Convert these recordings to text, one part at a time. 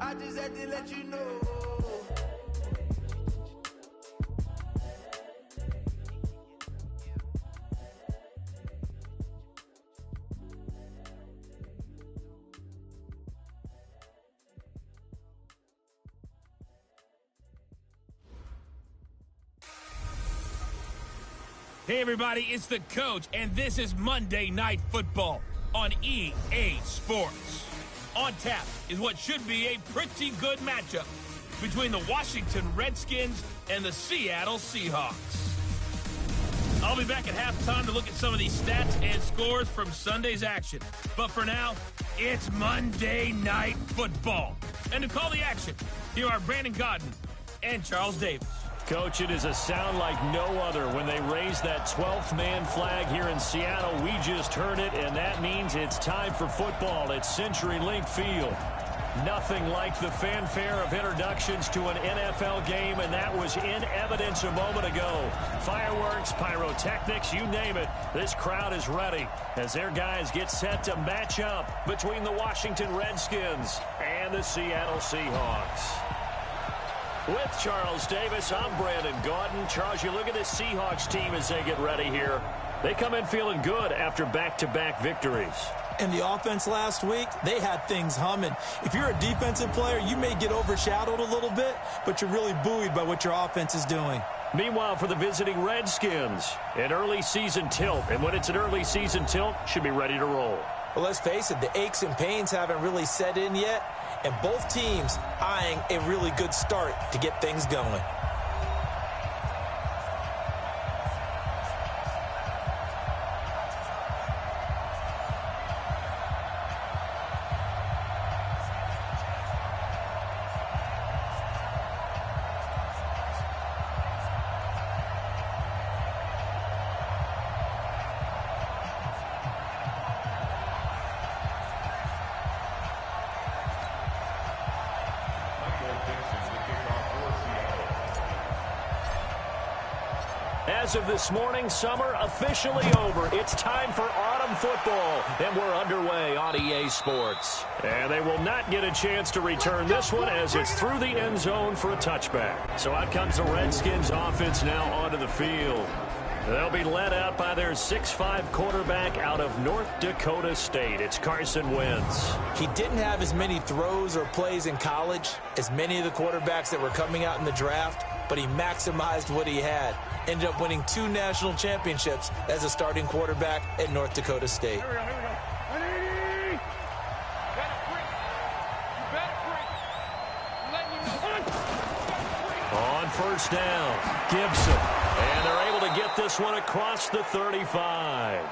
I just had to let you know. Hey everybody, it's the coach, and this is Monday Night Football on EA Sports. On tap is what should be a pretty good matchup between the Washington Redskins and the Seattle Seahawks. I'll be back at halftime to look at some of these stats and scores from Sunday's action. But for now, it's Monday Night Football. And to call the action, here are Brandon Godden and Charles Davis. Coach, it is a sound like no other when they raise that 12th man flag here in Seattle. We just heard it, and that means it's time for football at CenturyLink Field. Nothing like the fanfare of introductions to an NFL game, and that was in evidence a moment ago. Fireworks, pyrotechnics, you name it. This crowd is ready as their guys get set to match up between the Washington Redskins and the Seattle Seahawks. With Charles Davis, I'm Brandon Godden. Charles, you look at this Seahawks team as they get ready here. They come in feeling good after back-to-back victories. And the offense last week, they had things humming. If you're a defensive player, you may get overshadowed a little bit, but you're really buoyed by what your offense is doing. Meanwhile, for the visiting Redskins, an early season tilt. And when it's an early season tilt, should be ready to roll. Well, let's face it, the aches and pains haven't really set in yet. And both teams eyeing a really good start to get things going. As of this morning, summer officially over. It's time for autumn football, and we're underway on EA Sports. And they will not get a chance to return this one as it's through the end zone for a touchback. So out comes the Redskins offense now onto the field. They'll be led out by their 6'5" quarterback out of North Dakota State. It's Carson Wentz. He didn't have as many throws or plays in college as many of the quarterbacks that were coming out in the draft, but he maximized what he had. Ended up winning 2 national championships as a starting quarterback at North Dakota State. On first down, Gibson. And they're able to get this one across the 35.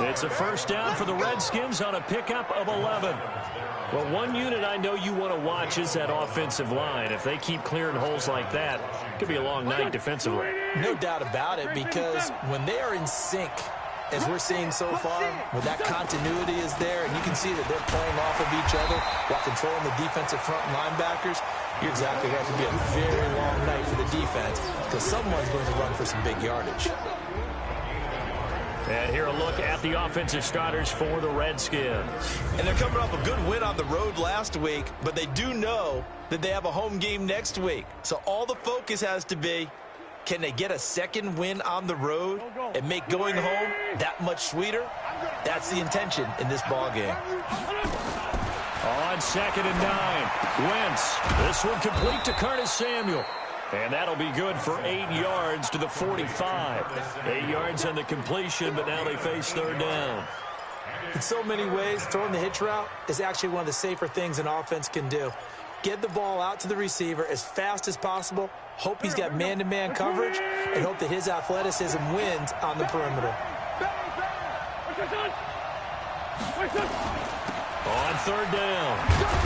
It's a first down for the Redskins on a pickup of 11. Well, one unit I know you want to watch is that offensive line. If they keep clearing holes like that, it could be a long night defensively. No doubt about it, because when they are in sync, as we're seeing so far, when that continuity is there, and you can see that they're playing off of each other while controlling the defensive front linebackers, you're exactly right. It could be a very long night for the defense because someone's going to run for some big yardage. And here a look at the offensive starters for the Redskins. And they're coming off a good win on the road last week, but they do know that they have a home game next week. So all the focus has to be, can they get a second win on the road and make going home that much sweeter? That's the intention in this ball game. On 2nd and 9, Wentz. This one complete to Curtis Samuel. And that'll be good for 8 yards to the 45. 8 yards on the completion, but now they face third down. In so many ways, throwing the hitch route is actually one of the safer things an offense can do. Get the ball out to the receiver as fast as possible, hope he's got man-to-man coverage, and hope that his athleticism wins on the perimeter. On third down,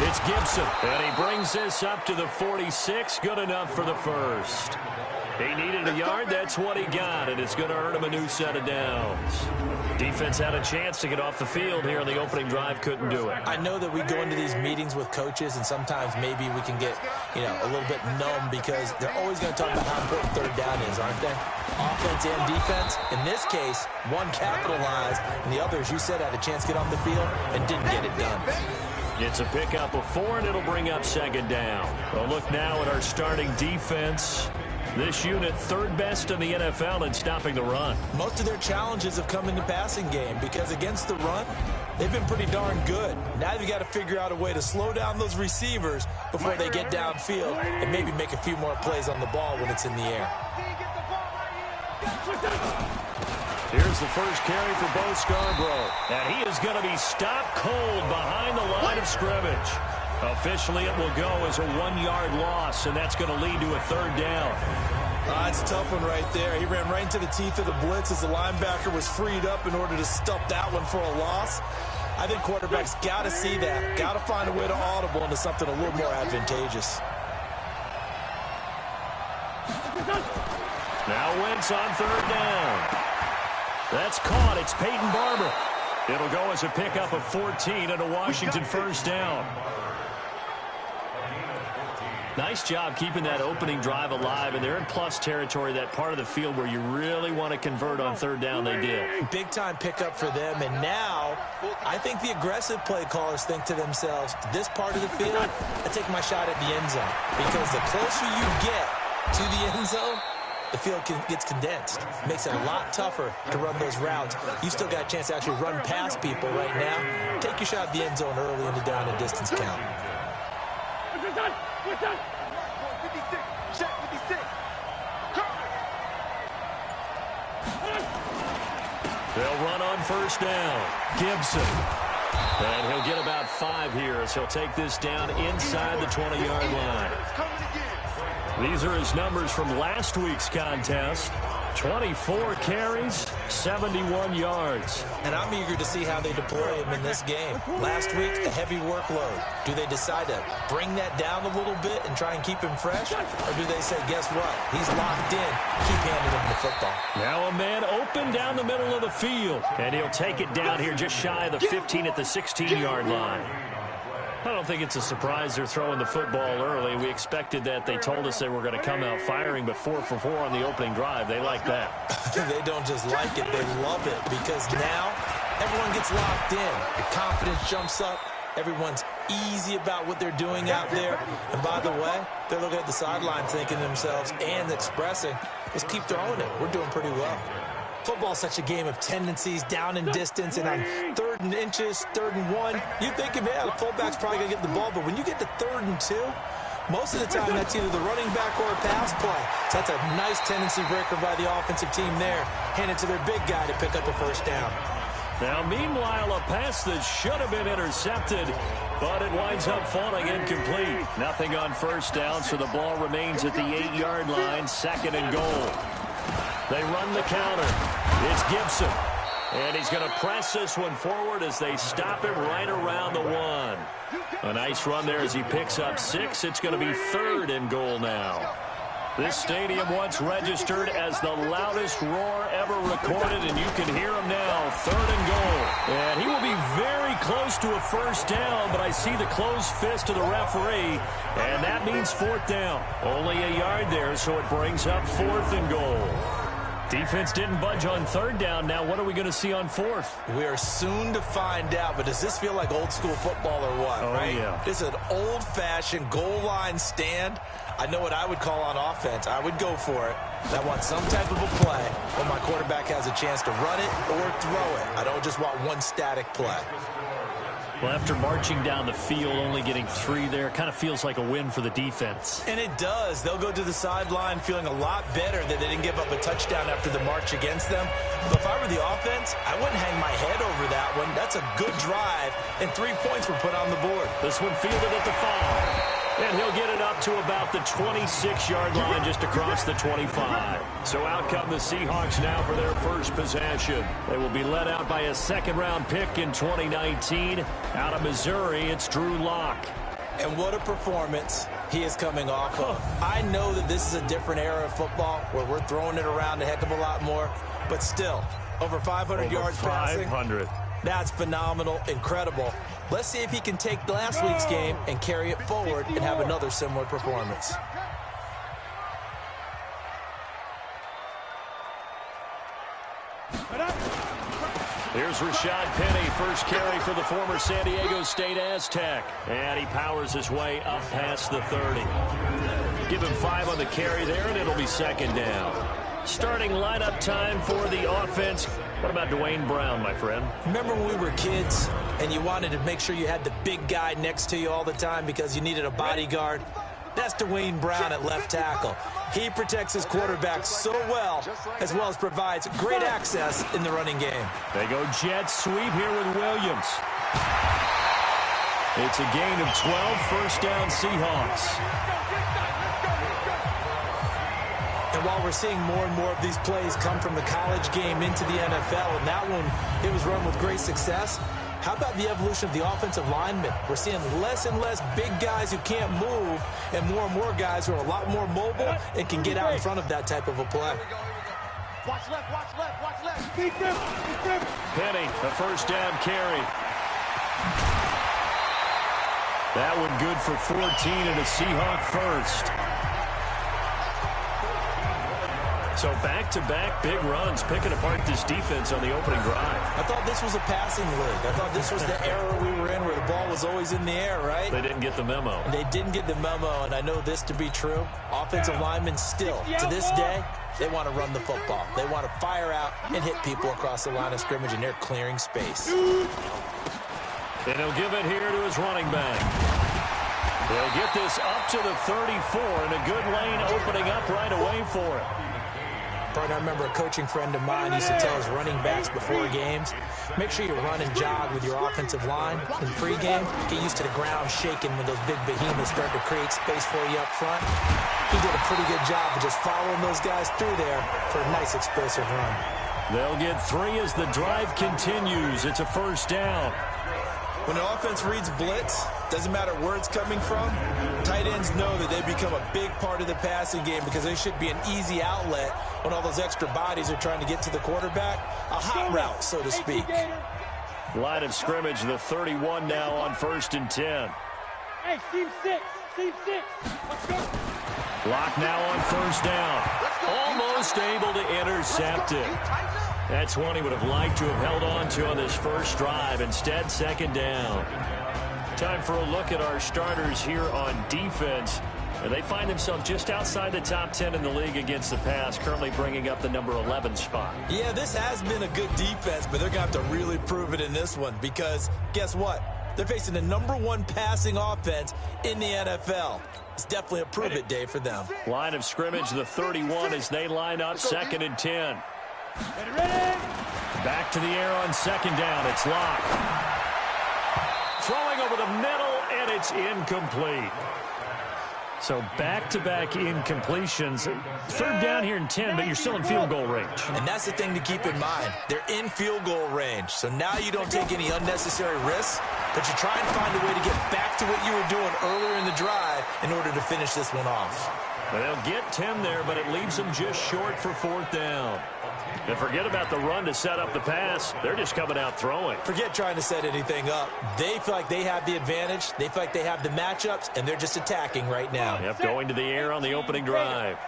it's Gibson, and he brings this up to the 46. Good enough for the first. He needed a yard. That's what he got, and it's going to earn him a new set of downs. Defense had a chance to get off the field here on the opening drive. Couldn't do it. I know that we go into these meetings with coaches, and sometimes maybe we can get, a little bit numb because they're always going to talk about how important third down is, aren't they? Offense and defense. In this case, one capitalized, and the other, as you said, had a chance to get off the field and didn't get it done. It's a pickup of 4, and it'll bring up second down. Well, look now at our starting defense. This unit, third best in the NFL in stopping the run. Most of their challenges have come in the passing game because against the run, they've been pretty darn good. Now you've got to figure out a way to slow down those receivers before they get downfield and maybe make a few more plays on the ball when it's in the air. Here's the first carry for Bo Scarborough. And he is going to be stopped cold behind the line of scrimmage. Officially, it will go as a 1-yard loss, and that's going to lead to a third down. It's a tough one right there. He ran right into the teeth of the blitz as the linebacker was freed up in order to stop that one for a loss. I think quarterbacks got to see that. Got to find a way to audible into something a little more advantageous. Now Wentz on third down. That's caught. It's Peyton Barber. It'll go as a pickup of 14 and a Washington first down. Nice job keeping that opening drive alive, and they're in plus territory, that part of the field where you really want to convert on third down. They did. Big-time pickup for them, and now I think the aggressive play callers think to themselves, this part of the field, I take my shot at the end zone, because the closer you get to the end zone, the field gets condensed. It makes it a lot tougher to run those routes. You still got a chance to actually run past people right now. Take your shot at the end zone early in the down and distance count. They'll run on first down. Gibson. And he'll get about 5 here as he'll take this down inside the 20-yard line. These are his numbers from last week's contest. 24 carries, 71 yards. And I'm eager to see how they deploy him in this game. Last week, a heavy workload. Do they decide to bring that down a little bit and try and keep him fresh? Or do they say, guess what? He's locked in. Keep handing him the football. Now a man open down the middle of the field. And he'll take it down here just shy of the 15 at the 16-yard line. I don't think it's a surprise they're throwing the football early. We expected that. They told us they were going to come out firing, but 4 for 4 on the opening drive. They like that. They don't just like it, they love it, because now everyone gets locked in. The confidence jumps up. Everyone's easy about what they're doing out there. And by the way, they're looking at the sideline thinking to themselves and expressing, let's keep throwing it. We're doing pretty well. Football's such a game of tendencies, down and distance, and on 3rd and inches, 3rd and 1, you think, yeah, the fullback's probably going to get the ball, but when you get to 3rd and 2, most of the time that's either the running back or a pass play. So that's a nice tendency breaker by the offensive team there. Hand it to their big guy to pick up a first down. Now, meanwhile, a pass that should have been intercepted, but it winds up falling incomplete. Nothing on first down, so the ball remains at the 8-yard line, 2nd and goal. They run the counter. It's Gibson. And he's going to press this one forward as they stop him right around the 1. A nice run there as he picks up 6. It's going to be 3rd and goal now. This stadium once registered as the loudest roar ever recorded, and you can hear him now. 3rd and goal. And he will be very close to a first down, but I see the closed fist of the referee, and that means 4th down. Only a yard there, so it brings up 4th and goal. Defense didn't budge on 3rd down. Now what are we going to see on 4th? We are soon to find out, but does this feel like old school football or what? Oh, right? Yeah. This is an old-fashioned goal line stand. I know what I would call on offense. I would go for it. I want some type of a play where my quarterback has a chance to run it or throw it. I don't just want one static play. Well, after marching down the field, only getting 3 there, kind of feels like a win for the defense. And it does. They'll go to the sideline feeling a lot better that they didn't give up a touchdown after the march against them. But if I were the offense, I wouldn't hang my head over that one. That's a good drive, and 3 points were put on the board. This one fielded at the 5. And he'll get it up to about the 26-yard line, just across the 25. So out come the Seahawks now for their first possession. They will be led out by a 2nd-round pick in 2019. Out of Missouri, it's Drew Lock. And what a performance he is coming off of. I know that this is a different era of football where we're throwing it around a heck of a lot more, but still, over 500 yards passing. 500. That's phenomenal, incredible. Let's see if he can take last week's game and carry it forward and have another similar performance. Here's Rashad Penny, first carry for the former San Diego State Aztec. And he powers his way up past the 30. Give him 5 on the carry there, and it'll be second down. Starting lineup time for the offense. What about Dwayne Brown, my friend? Remember when we were kids and you wanted to make sure you had the big guy next to you all the time because you needed a bodyguard? That's Dwayne Brown at left tackle. He protects his quarterback so well as provides great access in the running game. They go jet sweep here with Williams. It's a gain of 12, first down Seahawks. And while we're seeing more and more of these plays come from the college game into the NFL, and that one, it was run with great success, how about the evolution of the offensive linemen? We're seeing less and less big guys who can't move and more guys who are a lot more mobile and can get out in front of that type of a play. Watch left, watch left, watch left. Penny, the first down carry. That one good for 14 and a Seahawk first. So back-to-back big runs, picking apart this defense on the opening drive. I thought this was a passing league. I thought this was the era we were in where the ball was always in the air, right? They didn't get the memo. They didn't get the memo, and I know this to be true. Offensive linemen still, to this day, they want to run the football. They want to fire out and hit people across the line of scrimmage, and they're clearing space. And he'll give it here to his running back. They'll get this up to the 34, and a good lane opening up right away for it. I remember a coaching friend of mine used to tell his running backs before games, make sure you run and jog with your offensive line in pregame. Get used to the ground shaking when those big behemoths start to create space for you up front. He did a pretty good job of just following those guys through there for a nice explosive run. They'll get 3 as the drive continues. It's a first down. When the offense reads blitz, doesn't matter where it's coming from, tight ends know that they become a big part of the passing game because they should be an easy outlet when all those extra bodies are trying to get to the quarterback. A hot route, so to speak. Line of scrimmage, the 31 now on 1st and 10. Hey, team 6. Let's go. Block now on 1st down. Almost able to intercept it. That's one he would have liked to have held on to on this first drive. Instead, second down. Time for a look at our starters here on defense. And they find themselves just outside the top 10 in the league against the pass, currently bringing up the number 11 spot. Yeah, this has been a good defense, but they're going to have to really prove it in this one because guess what? They're facing the number 1 passing offense in the NFL. It's definitely a prove-it day for them. Line of scrimmage, the 31 as they line up 2nd and 10. Ready. Back to the air on second down. It's Locke. Throwing over the middle, and it's incomplete. So back-to-back incompletions. 3rd down here in 10, but you're still in field goal range. And that's the thing to keep in mind. They're in field goal range. So now you don't take any unnecessary risks, but you try and find a way to get back to what you were doing earlier in the drive in order to finish this one off. Well, they'll get 10 there, but it leaves them just short for 4th down. And forget about the run to set up the pass. They're just coming out throwing. Forget trying to set anything up. They feel like they have the advantage. They feel like they have the matchups, and they're just attacking right now. Yep, going to the air on the opening drive.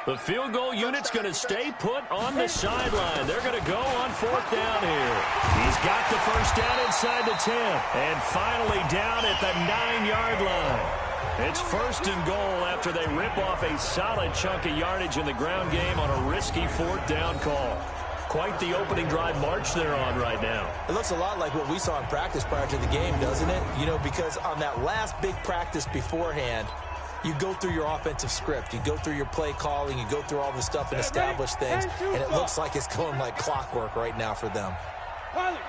The field goal unit's going to stay put on the sideline. They're going to go on 4th down here. He's got the first down inside the 10. And finally down at the 9-yard line. It's 1st and goal after they rip off a solid chunk of yardage in the ground game on a risky 4th down call. Quite the opening drive march they're on right now. It looks a lot like what we saw in practice prior to the game, doesn't it? You know, because on that last big practice beforehand, you go through your offensive script. You go through your play calling. You go through all the stuff and establish things. And it looks like it's going like clockwork right now for them.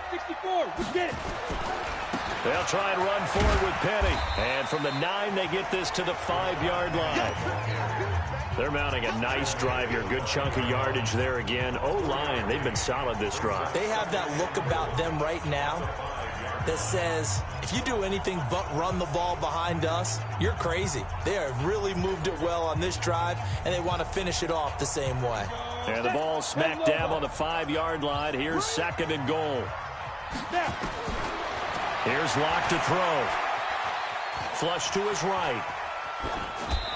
64, we get it. They'll try and run forward with Penny. And from the 9, they get this to the 5-yard line. They're mounting a nice drive here. Good chunk of yardage there again. O-line, they've been solid this drive. They have that look about them right now that says, if you do anything but run the ball behind us, you're crazy. They have really moved it well on this drive, and they want to finish it off the same way. And the ball smack dab on the 5-yard line. Here's 2nd and goal. Here's Locke to throw. Flush to his right.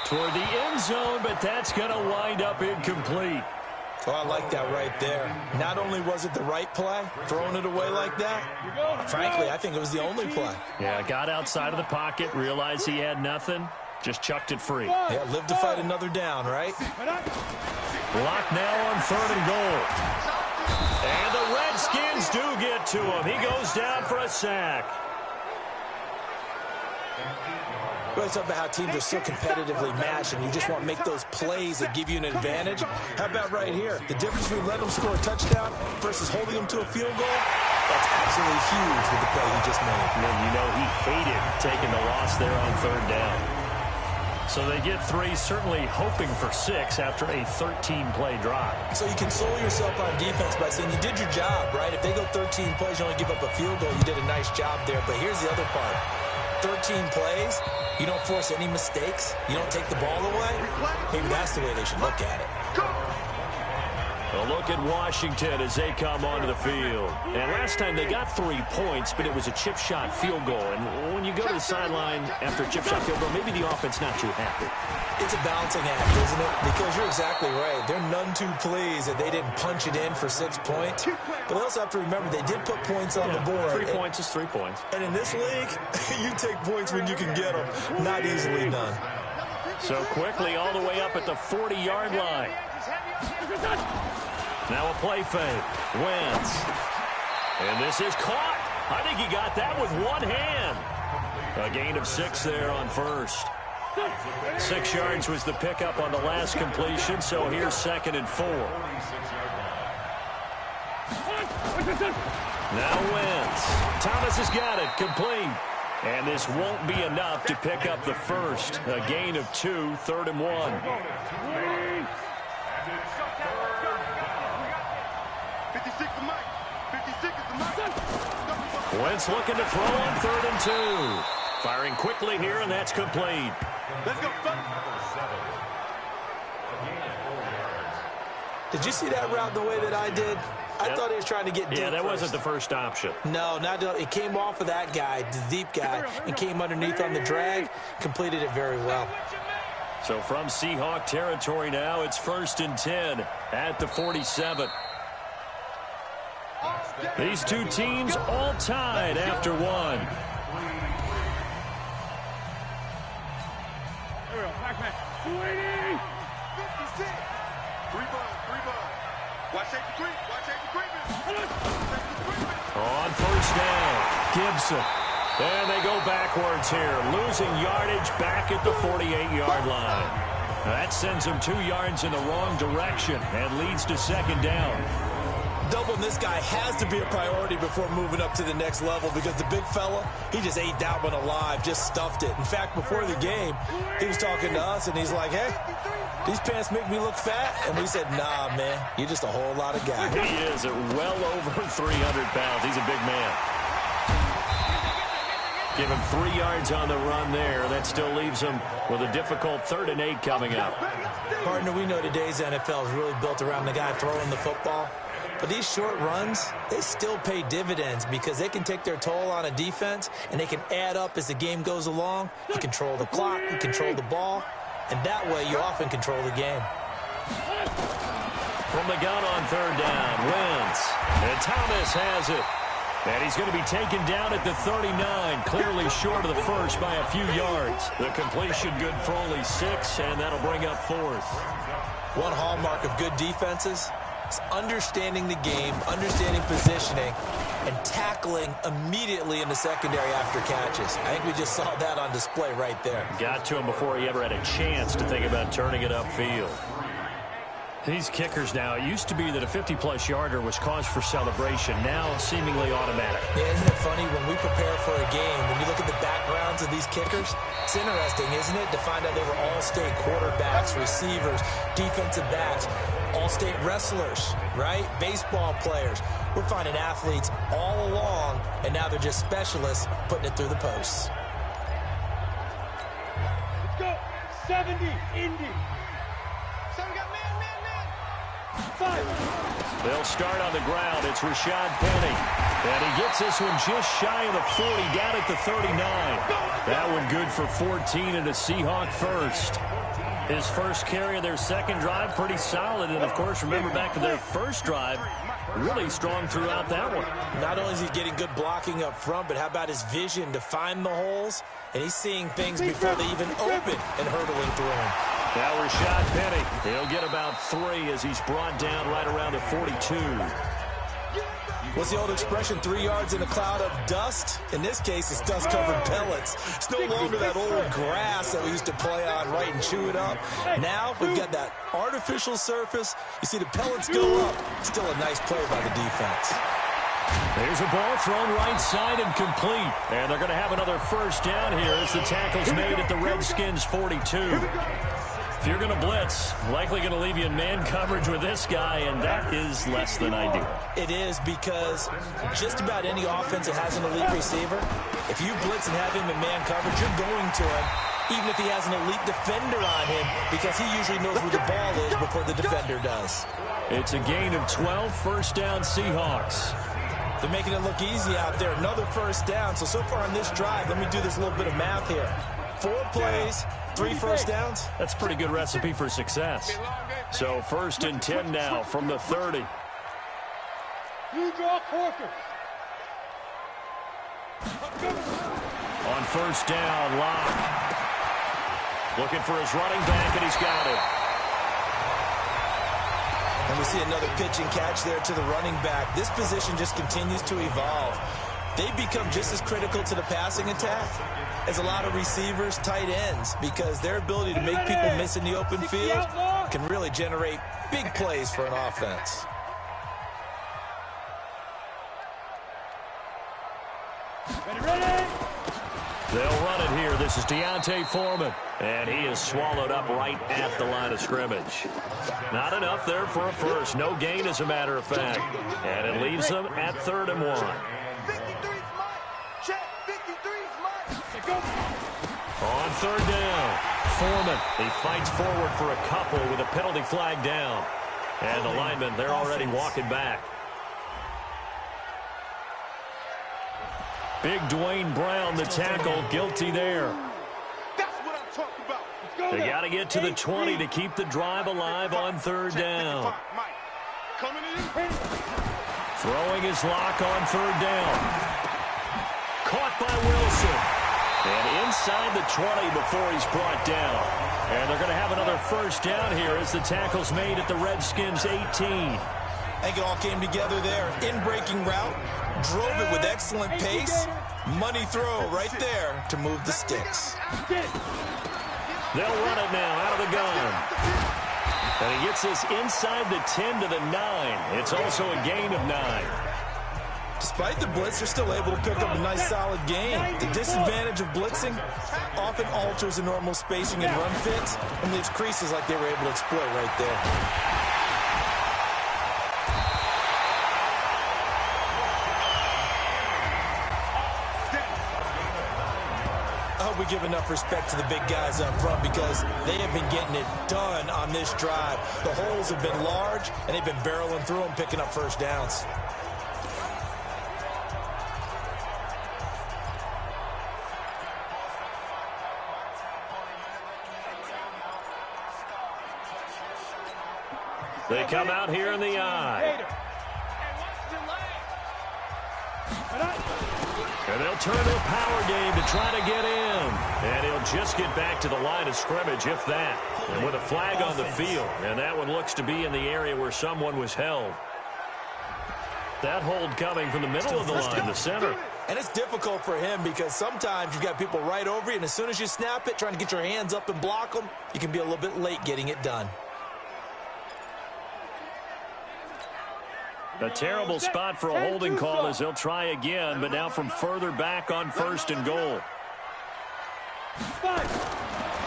Toward the end zone, but that's going to wind up incomplete. Oh, I like that right there. Not only was it the right play, throwing it away like that, frankly, I think it was the only play. Yeah, got outside of the pocket, realized he had nothing, just chucked it free. Yeah, live to fight another down, right? Lock now on 3rd and goal. And the Redskins do get to him. He goes down for a sack. We always talk about how teams are so competitively matched and you just want to make those plays that give you an advantage. How about right here? The difference between letting them score a touchdown versus holding them to a field goal, that's absolutely huge with the play he just made. And you know he hated taking the loss there on 3rd down. So they get 3, certainly hoping for 6 after a 13-play drive. So you console yourself on defense by saying you did your job, right? If they go 13 plays, you only give up a field goal, you did a nice job there. But here's the other part. 13 plays, you don't force any mistakes, you don't take the ball away. Maybe that's the way they should look at it. A look at Washington as they come onto the field. And last time they got 3 points, but it was a chip shot field goal. And when you go to the sideline after a chip shot field goal, maybe the offense not too happy. It's a balancing act, isn't it? Because you're exactly right. They're none too pleased that they didn't punch it in for 6 points. But they also have to remember they did put points on the board. 3 points is 3 points. And in this league, you take points when you can get them. Not easily done. So quickly all the way up at the 40-yard line. Now a play fake. Wentz. And this is caught. I think he got that with one hand. A gain of 6 there on 1st. 6 yards was the pickup on the last completion, so here's 2nd and 4. Now Wentz. Thomas has got it. Complete. And this won't be enough to pick up the 1st. A gain of 2, 3rd and 1. Wentz looking to throw on 3rd and 2. Firing quickly here, and that's complete. Let's go. Did you see that route the way that I did? I thought he was trying to get deep. Yeah, that first. wasn't the first option. No, it came off of that guy, the deep guy, and came underneath on the drag, completed it very well. So from Seahawk territory now, it's 1st and 10 at the 47. These two teams all tied after 1. On 1st down, Gibson. And they go backwards here, losing yardage back at the 48-yard line. That sends them 2 yards in the wrong direction and leads to 2nd down. Doubling this guy has to be a priority before moving up to the next level because the big fella, he just ate that one alive, just stuffed it. In fact, before the game, he was talking to us, and he's like, hey, these pants make me look fat? And we said, nah, man, you're just a whole lot of guy. He is at well over 300 pounds. He's a big man. Give him 3 yards on the run there. That still leaves him with a difficult 3rd and 8 coming up. Partner, we know today's NFL is really built around the guy throwing the football. But these short runs, they still pay dividends because they can take their toll on a defense and they can add up as the game goes along. You control the clock, you control the ball, and that way you often control the game. From the gun on 3rd down, Wentz. And Thomas has it. And he's going to be taken down at the 39, clearly short of the 1st by a few yards. The completion good for only 6, and that'll bring up 4th. One hallmark of good defenses is understanding the game, understanding positioning, and tackling immediately in the secondary after catches. I think we just saw that on display right there. Got to him before he ever had a chance to think about turning it upfield. These kickers now, it used to be that a 50-plus yarder was cause for celebration, now seemingly automatic. Yeah, isn't it funny when we prepare for a game, when you look at the backgrounds of these kickers, it's interesting, isn't it, to find out they were all-state quarterbacks, receivers, defensive backs, all-state wrestlers, right? Baseball players. We're finding athletes all along, and now they're just specialists putting it through the posts. Let's go. 70, Indy. So we got man. 5. They'll start on the ground. It's Rashad Penny. And he gets this one just shy of the 40, down at the 39. That one good for 14 and a Seahawk first. His first carry of their second drive, pretty solid. And, of course, remember back to their first drive, really strong throughout that one. Not only is he getting good blocking up front, but how about his vision to find the holes? And he's seeing things before they even open and hurdling through them. Now Rashad Penny. He'll get about 3 as he's brought down right around the 42. What's the old expression, 3 yards in a cloud of dust? In this case, it's dust-covered pellets. It's no longer that old grass that we used to play on, right, and chew it up. Now we've got that artificial surface. You see the pellets go up. Still a nice play by the defense. There's a ball thrown right side and complete. And they're going to have another first down here as the tackle's made at the Redskins' 42. If you're going to blitz, likely going to leave you in man coverage with this guy, and that is less than ideal. It is, because just about any offense that has an elite receiver, if you blitz and have him in man coverage, you're going to him, even if he has an elite defender on him, because he usually knows where the ball is before the defender does. It's a gain of 12, first down Seahawks. They're making it look easy out there. Another first down. So far on this drive, let me do this little bit of math here. 4 plays, 3 first downs. That's a pretty good recipe for success. So 1st and 10 now from the 30. You draw quarters. On first down, Locke. Looking for his running back, and he's got it. And we see another pitch and catch there to the running back. This position just continues to evolve. They become just as critical to the passing attack as a lot of receivers, tight ends, because their ability to make people miss in the open field can really generate big plays for an offense. Ready? They'll run it here. This is Deontay Foreman. And he is swallowed up right at the line of scrimmage. Not enough there for a first. No gain, as a matter of fact. And it leaves them at 3rd and 1. 53's mine. Check. 53's mine. Go. On 3rd down, Foreman. He fights forward for a couple with a penalty flag down. And the linemen, they're already walking back. Big Dwayne Brown, the tackle, guilty there. That's what I'm talking about. They got to get to the 20 to keep the drive alive on 3rd down. Coming in. Throwing his lock on 3rd down. Caught by Wilson. And inside the 20 before he's brought down. And they're going to have another first down here as the tackle's made at the Redskins' 18. I think it all came together there. In-breaking route. Drove it with excellent pace. Money throw right there to move the sticks. They'll run it now out of the gun. And he gets this inside the 10 to the 9. It's also a gain of 9. Despite the blitz, they're still able to pick up a nice solid gain. The disadvantage of blitzing often alters the normal spacing and run fits and leaves creases like they were able to exploit right there. We give enough respect to the big guys up front because they have been getting it done on this drive. The holes have been large, and they've been barreling through them, picking up first downs. They come out here in the eye. And they'll turn to a power game to try to get in. And he'll just get back to the line of scrimmage, if that. And with a flag on the field. And that one looks to be in the area where someone was held. That hold coming from the middle of the line, the center. And it's difficult for him because sometimes you've got people right over you, and as soon as you snap it, trying to get your hands up and block them, you can be a little bit late getting it done. A terrible spot for a holding call as they'll try again, but now from further back on 1st and goal.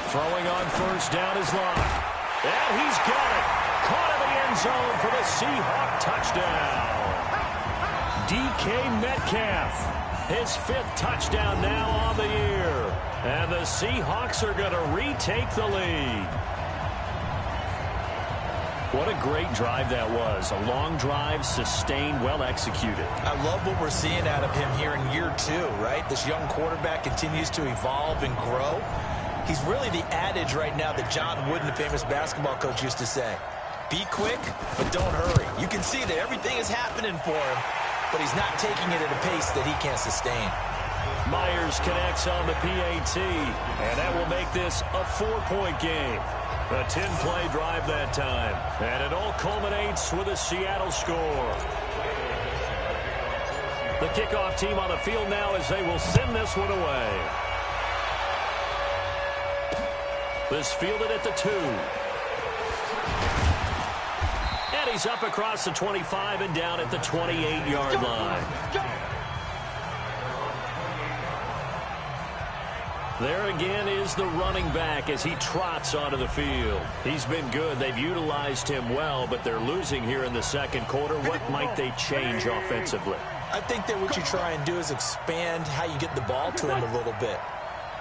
Throwing on first down is Locke. And he's got it. Caught in the end zone for the Seahawk touchdown. DK Metcalf, his 5th touchdown now on the year. And the Seahawks are going to retake the lead. What a great drive that was. A long drive, sustained, well executed. I love what we're seeing out of him here in year 2, right? This young quarterback continues to evolve and grow. He's really the adage right now that John Wooden, the famous basketball coach, used to say. Be quick, but don't hurry. You can see that everything is happening for him, but he's not taking it at a pace that he can't sustain. Myers connects on the PAT, and that will make this a 4-point game. A 10-play drive that time, and it all culminates with a Seattle score. The kickoff team on the field now as they will send this one away. This fielded at the 2. And he's up across the 25 and down at the 28-yard line. There again is the running back as he trots onto the field. He's been good. They've utilized him well, but they're losing here in the second quarter. What might they change offensively? I think that what you try and do is expand how you get the ball to him a little bit.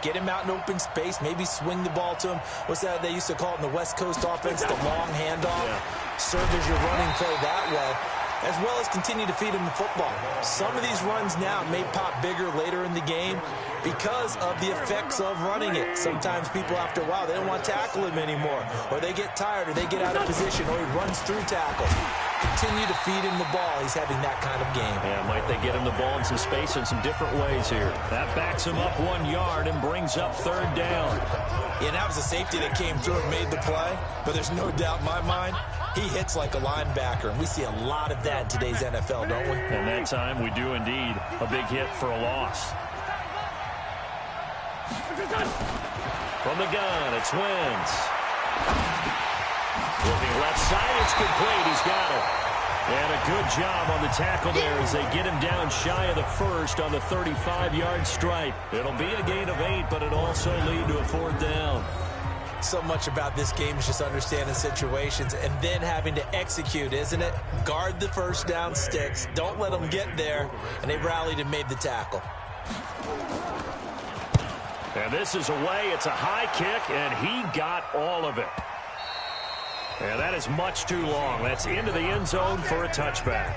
Get him out in open space, maybe swing the ball to him. What's that they used to call it in the West Coast offense, the long handoff? Yeah. Serve as your running play that way, as well as continue to feed him the football. Some of these runs now may pop bigger later in the game because of the effects of running it. Sometimes people, after a while, they don't want to tackle him anymore, or they get tired, or they get out of position, or he runs through tackles. Continue to feed him the ball. He's having that kind of game. Yeah, might they get him the ball in some space in some different ways here. That backs him up 1 yard and brings up 3rd down. Yeah, that was a safety that came through and made the play, but there's no doubt in my mind he hits like a linebacker, and we see a lot of that in today's NFL, don't we? And that time we do indeed. A big hit for a loss. From the gun, it's Wentz. Looking left side, it's complete. He's got it. And a good job on the tackle there as they get him down shy of the 1st on the 35-yard stripe. It'll be a gain of 8, but it'll also lead to a 4th down. So much about this game is just understanding situations and then having to execute, isn't it? Guard the first down sticks. Don't let them get there. And they rallied and made the tackle. And this is away. It's a high kick, and he got all of it. And that is much too long. That's into the end zone for a touchback.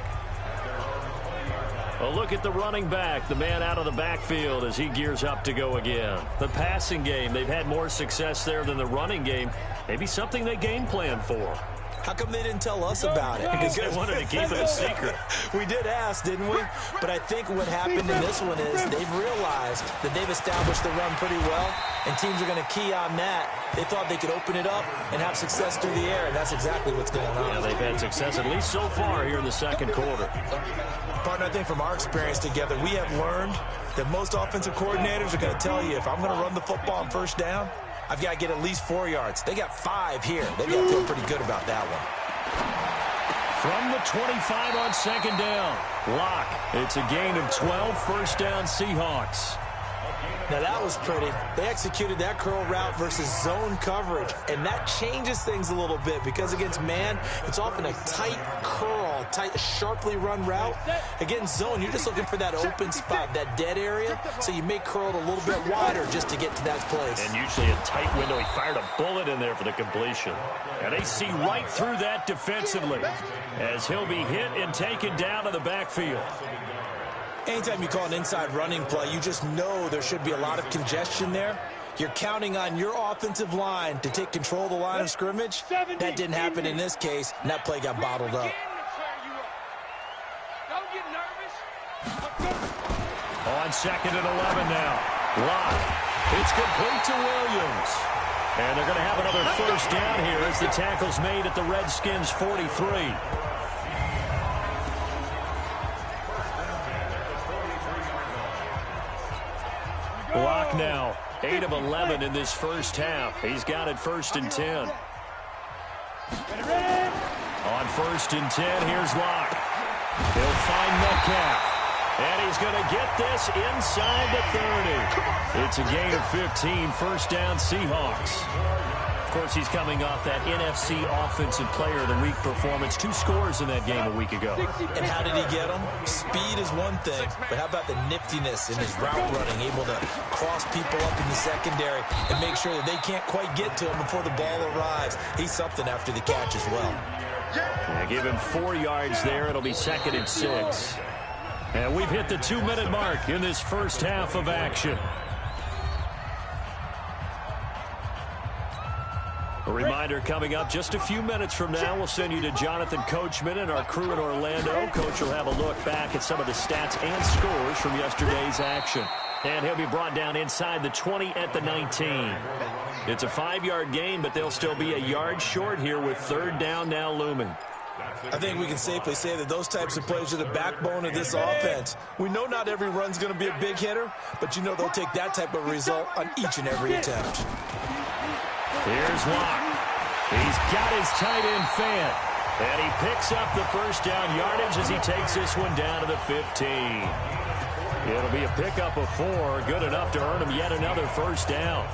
A look at the running back, the man out of the backfield as he gears up to go again. The passing game, they've had more success there than the running game. Maybe something they game plan for. How come they didn't tell us about it? Because they wanted to keep it a secret. We did ask, didn't we? But I think what happened in this one is they've realized that they've established the run pretty well, and teams are going to key on that. They thought they could open it up and have success through the air, and that's exactly what's going on. Yeah, they've had success at least so far here in the second quarter. Partner, I think from our experience together, we have learned that most offensive coordinators are going to tell you, if I'm going to run the football on 1st down, I've got to get at least 4 yards. They got 5 here. They've got to feel pretty good about that one. From the 25 on 2nd down. Lock. It's a gain of 12. 1st down Seahawks. Now that was pretty. They executed that curl route versus zone coverage, and that changes things a little bit because against man, it's often a tight curl, tight, sharply run route. Against zone, you're just looking for that open spot, that dead area, so you may curl it a little bit wider just to get to that place. And usually a tight window. He fired a bullet in there for the completion. And they see right through that defensively as he'll be hit and taken down to the backfield. Anytime you call an inside running play, you just know there should be a lot of congestion there. You're counting on your offensive line to take control of the line of scrimmage. That didn't happen in this case, and that play got bottled up. On 2nd and 11 now. Lock. It's complete to Williams. And they're going to have another 1st down here as the tackle's made at the Redskins' 43. Lock now, 8 of 11 in this first half. He's got it 1st and 10. On 1st and 10, here's Lock. He'll find Metcalf. And he's going to get this inside the 30. It's a gain of 15, 1st down Seahawks. Of course, he's coming off that NFC Offensive Player of the Week performance. 2 scores in that game a week ago. And how did he get them? Speed is one thing, but how about the niftiness in his route running, able to cross people up in the secondary and make sure that they can't quite get to him before the ball arrives. He's something after the catch as well. And give him 4 yards there. It'll be 2nd and 6. And we've hit the 2-minute mark in this first half of action. A reminder coming up just a few minutes from now, we'll send you to Jonathan Coachman and our crew in Orlando. Coach will have a look back at some of the stats and scores from yesterday's action. And he'll be brought down inside the 20 at the 19. It's a 5-yard gain, but they'll still be a yard short here with 3rd down now looming. I think we can safely say that those types of plays are the backbone of this offense. We know not every run's going to be a big hitter, but you know they'll take that type of result on each and every attempt. Here's Locke. He's got his tight end Fant. And he picks up the first down yardage as he takes this one down to the 15. It'll be a pickup of 4, good enough to earn him yet another first down.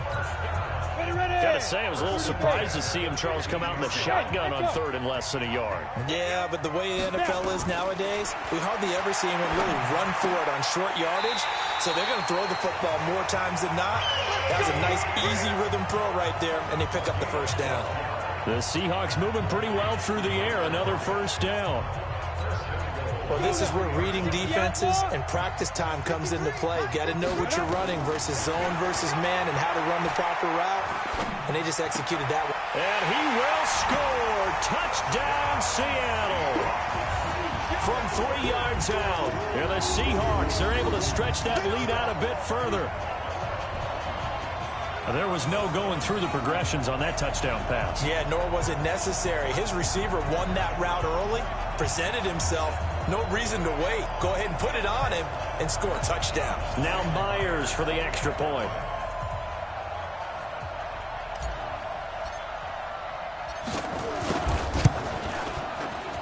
Gotta say, I was a little surprised to see him, Charles, come out in the shotgun on 3rd and less than a yard. Yeah, but the way the NFL is nowadays, we hardly ever see him really run for it on short yardage. So they're going to throw the football more times than not. That was a nice, easy rhythm throw right there, and they pick up the first down. The Seahawks moving pretty well through the air. Another first down. Well, this is where reading defenses and practice time comes into play. Got to know what you're running versus zone versus man and how to run the proper route. And they just executed that one. And he will score. Touchdown, Seattle. From 3 yards out. And the Seahawks are able to stretch that lead out a bit further. There was no going through the progressions on that touchdown pass. Yeah, nor was it necessary. His receiver won that route early, presented himself. No reason to wait. Go ahead and put it on him and score a touchdown. Now Myers for the extra point.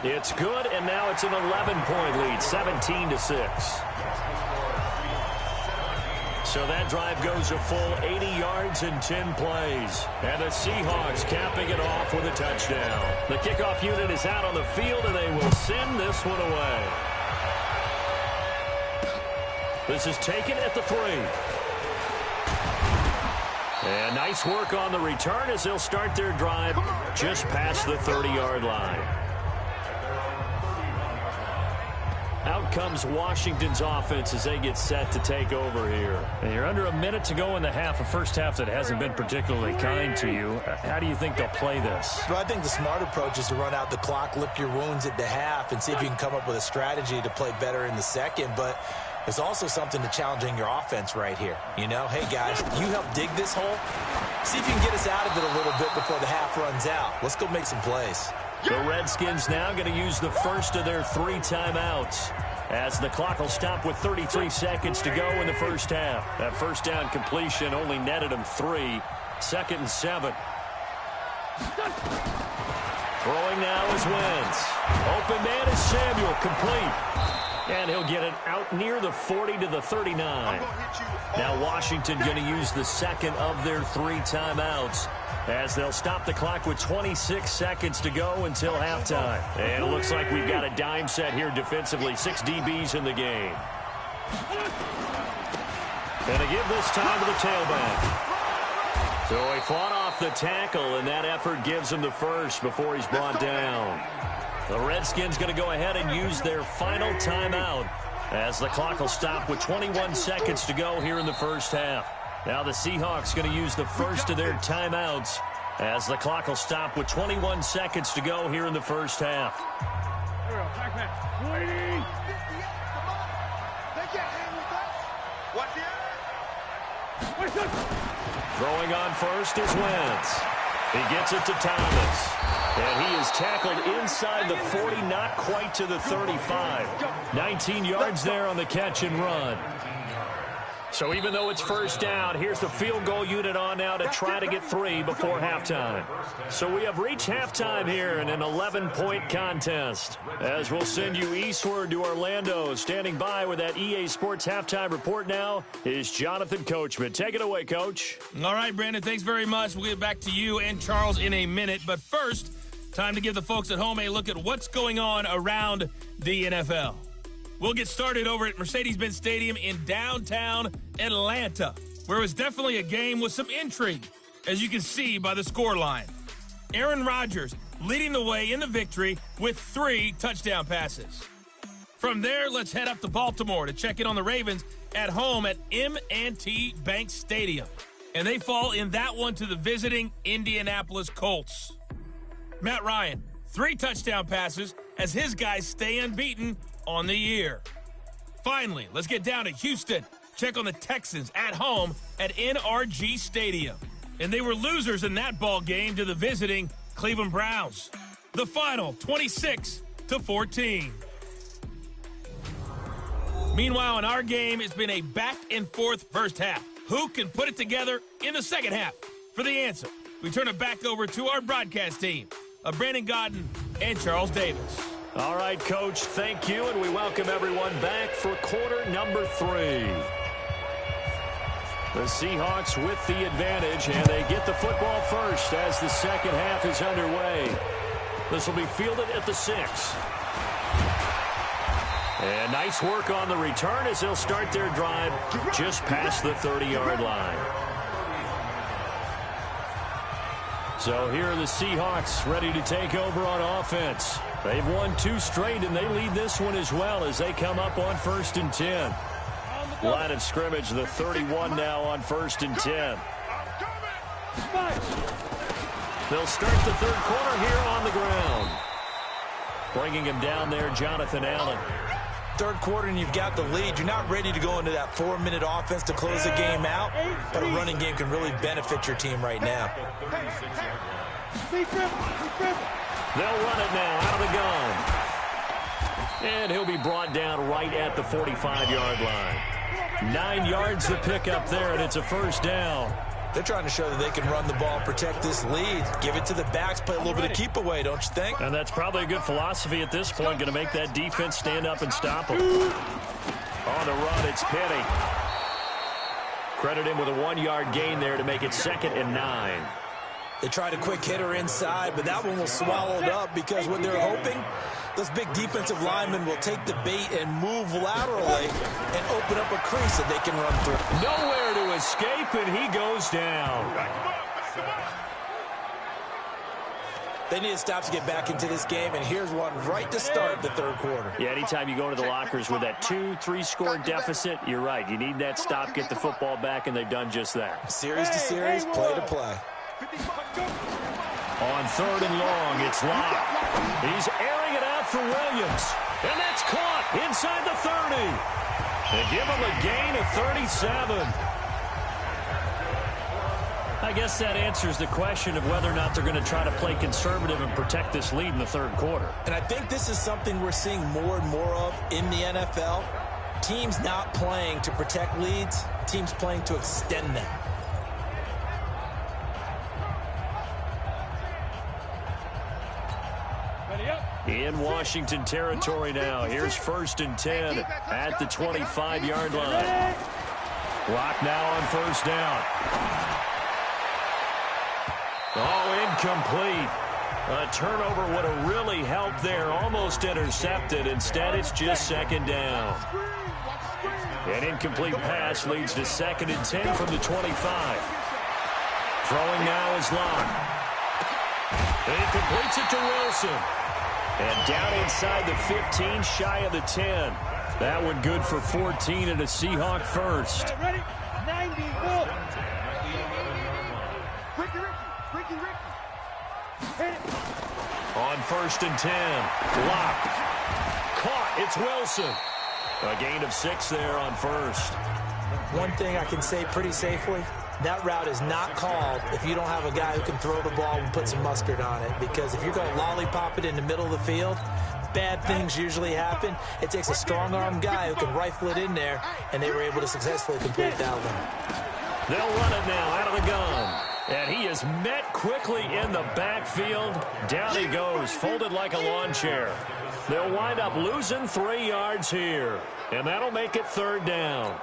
It's good, and now it's an 11-point lead, 17-6. So that drive goes a full 80 yards in 10 plays. And the Seahawks capping it off with a touchdown. The kickoff unit is out on the field, and they will send this one away. This is taken at the 3. And nice work on the return as they'll start their drive just past the 30-yard line. Out comes Washington's offense as they get set to take over here. And you're under a minute to go in the half, a first half that hasn't been particularly kind to you. How do you think they'll play this? Well, I think the smart approach is to run out the clock, lick your wounds at the half, and see if you can come up with a strategy to play better in the second. But there's also something to challenging your offense right here. You know, hey, guys, you help dig this hole. See if you can get us out of it a little bit before the half runs out. Let's go make some plays. The Redskins now going to use the first of their 3 timeouts as the clock will stop with 33 seconds to go in the first half. That first down completion only netted them 3. 2nd and 7. Throwing now is Wentz. Open man is Samuel, complete. And he'll get it out near the 40 to the 39. Now Washington going to use the second of their 3 timeouts as they'll stop the clock with 26 seconds to go until halftime. And it looks like we've got a dime set here defensively. 6 DBs in the game. And they give this time to the tailback. So he fought off the tackle, and that effort gives him the first before he's brought down. The Redskins going to go ahead and use their final timeout as the clock will stop with 21 seconds to go here in the first half. Now the Seahawks going to use the first of their timeouts as the clock will stop with 21 seconds to go here in the first half. Throwing on first is Wentz. He gets it to Thomas. And he is tackled inside the 40, not quite to the 35. 19 yards there on the catch and run. So even though it's first down, here's the field goal unit on now to try to get 3 before halftime. So we have reached halftime here in an 11-point contest. As we'll send you eastward to Orlando. Standing by with that EA Sports halftime report now is Jonathan Coachman. Take it away, Coach. All right, Brandon, thanks very much. We'll get back to you and Charles in a minute. But first, time to give the folks at home a look at what's going on around the NFL. We'll get started over at Mercedes-Benz Stadium in downtown Atlanta, where it was definitely a game with some intrigue, as you can see by the scoreline. Aaron Rodgers leading the way in the victory with 3 touchdown passes. From there, let's head up to Baltimore to check in on the Ravens at home at M&T Bank Stadium. And they fall in that one to the visiting Indianapolis Colts. Matt Ryan, 3 touchdown passes as his guys stay unbeaten on the year. Finally, let's get down to Houston. Check on the Texans at home at NRG Stadium. And they were losers in that ball game to the visiting Cleveland Browns. The final, 26-14. Meanwhile, in our game, it's been a back-and-forth first half. Who can put it together in the second half? For the answer, we turn it back over to our broadcast team of Brandon Godden and Charles Davis. All right, Coach, thank you, and we welcome everyone back for quarter number 3. The Seahawks with the advantage, and they get the football first as the second half is underway. This will be fielded at the 6. And nice work on the return as they'll start their drive just past the 30-yard line. So here are the Seahawks ready to take over on offense. They've won 2 straight, and they lead this one as well as they come up on 1st and 10. Line of scrimmage, the 31 now on 1st and 10. They'll start the third quarter here on the ground. Bringing him down there, Jonathan Allen. Third quarter and you've got the lead. You're not ready to go into that 4-minute offense to close the game out, but a running game can really benefit your team right now. They'll run it now out of the gun. And he'll be brought down right at the 45-yard line. 9 yards to pick up there, and it's a first down. They're trying to show that they can run the ball and protect this lead. Give it to the backs, play a little bit of keep away, don't you think? And that's probably a good philosophy at this point, going to make that defense stand up and stop them. On the run, it's Penny. Credit him with a 1-yard gain there to make it 2nd and 9. They tried a quick hitter inside, but that one was swallowed up because what they're hoping, those big defensive linemen will take the bait and move laterally and open up a crease that they can run through. Nowhere to escape, and he goes down. They need to stop to get back into this game, and here's one right to start the third quarter. Yeah, anytime you go into the lockers with that 2-3 score deficit, you're right. You need that stop, get the football back, and they've done just that. Series to series, play to play. On 3rd and long, it's Locke. He's airing it out for Williams. And that's caught inside the 30. They give him a gain of 37. I guess that answers the question of whether or not they're going to try to play conservative and protect this lead in the third quarter. And I think this is something we're seeing more and more of in the NFL. Teams not playing to protect leads, teams playing to extend them. In Washington territory now. Here's 1st and 10 at the 25-yard line. Clock now on 1st down. Oh, incomplete. A turnover would have really helped there. Almost intercepted. Instead, it's just 2nd down. An incomplete pass leads to 2nd and 10 from the 25. Throwing now is Locke. And he completes it to Wilson. And down inside the 15, shy of the 10. That one good for 14 and a Seahawk first. Ready? 90, go. On 1st and 10, Locke. Caught, it's Wilson. A gain of 6 there on 1st. One thing I can say pretty safely, that route is not called if you don't have a guy who can throw the ball and put some mustard on it. Because if you're going to lollipop it in the middle of the field, bad things usually happen. It takes a strong-arm guy who can rifle it in there, and they were able to successfully complete that one. They'll run it now out of the gun. And he is met quickly in the backfield. Down he goes, folded like a lawn chair. They'll wind up losing 3 yards here. And that'll make it 3rd down.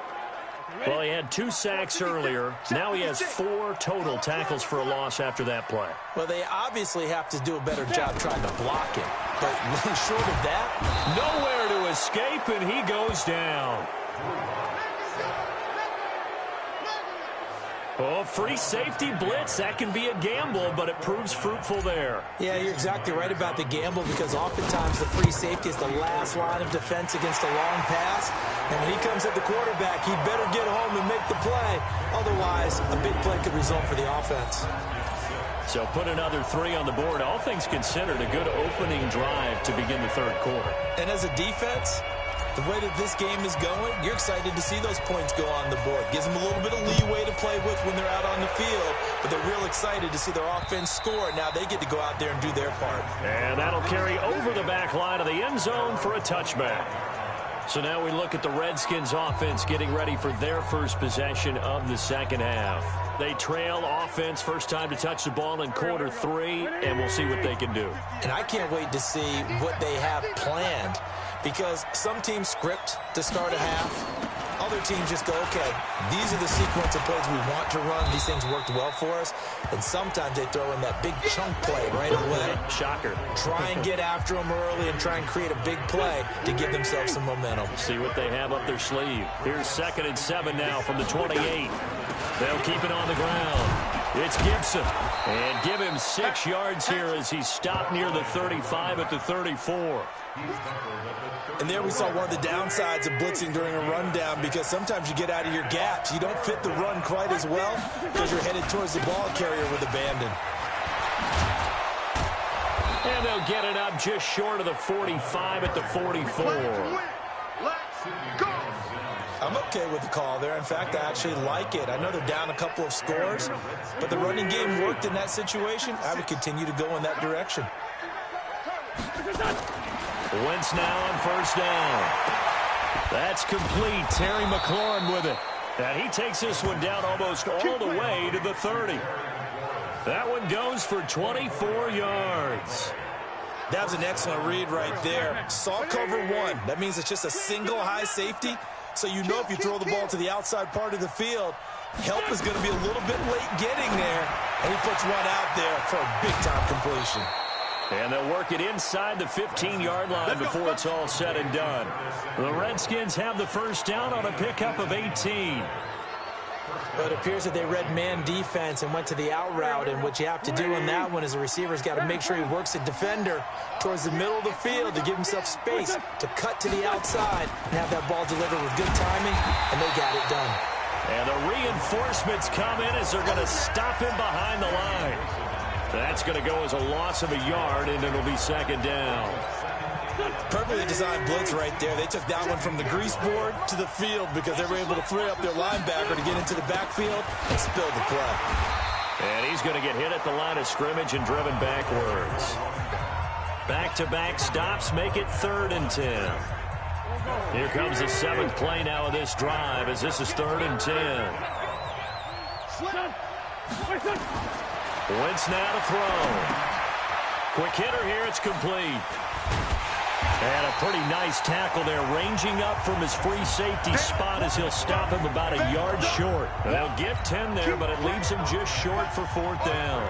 Well, he had 2 sacks earlier. Now he has 4 total tackles for a loss after that play. Well, they obviously have to do a better job trying to block him. But short of that, nowhere to escape, and he goes down. Oh, free safety blitz. That can be a gamble, but it proves fruitful there. Yeah, you're exactly right about the gamble because oftentimes the free safety is the last line of defense against a long pass. And when he comes at the quarterback, he better get home and make the play. Otherwise, a big play could result for the offense. So put another 3 on the board. All things considered, a good opening drive to begin the third quarter. And as a defense, the way that this game is going, you're excited to see those points go on the board. Gives them a little bit of leeway to play with when they're out on the field, but they're real excited to see their offense score. Now they get to go out there and do their part. And that'll carry over the back line of the end zone for a touchback. So now we look at the Redskins offense getting ready for their first possession of the second half. They trail offense first time to touch the ball in quarter 3, and we'll see what they can do. And I can't wait to see what they have planned because some teams script to start a half. Other teams just go, okay, these are the sequence of plays we want to run. These things worked well for us. And sometimes they throw in that big chunk play right away. Shocker. Try and get after them early and try and create a big play to give themselves some momentum. See what they have up their sleeve. Here's 2nd and 7 now from the 28. They'll keep it on the ground. It's Gibson. And give him 6 yards here as he's stopped near the 35 at the 34. And there we saw one of the downsides of blitzing during a rundown because sometimes you get out of your gaps. You don't fit the run quite as well because you're headed towards the ball carrier with abandon. And they'll get it up just short of the 45 at the 44. I'm okay with the call there. In fact, I actually like it. I know they're down a couple of scores, but the running game worked in that situation. I would continue to go in that direction. Wentz now on first down. That's complete. Terry McLaurin with it. And he takes this one down almost all the way to the 30. That one goes for 24 yards. That was an excellent read right there. Saw cover 1. That means it's just a single high safety. So you know if you throw the ball to the outside part of the field, help is going to be a little bit late getting there. And he puts one out there for a big-time completion. And they'll work it inside the 15-yard line before it's all said and done. The Redskins have the first down on a pickup of 18. But it appears that they read man defense and went to the out route. And what you have to do in that one is the receiver's got to make sure he works the defender towards the middle of the field to give himself space to cut to the outside and have that ball delivered with good timing, and they got it done. And the reinforcements come in as they're going to stop him behind the line. That's going to go as a loss of a yard, and it'll be second down. Perfectly designed blitz right there. They took that one from the grease board to the field because they were able to free up their linebacker to get into the backfield and spill the play. And he's going to get hit at the line of scrimmage and driven backwards. Back-to-back stops make it 3rd and 10. Here comes the 7th play now of this drive as this is 3rd and 10. Wentz now to throw. Quick hitter here, it's complete. And a pretty nice tackle there, ranging up from his free safety spot as he'll stop him about a yard short. They'll give 10 there, but it leaves him just short for 4th down.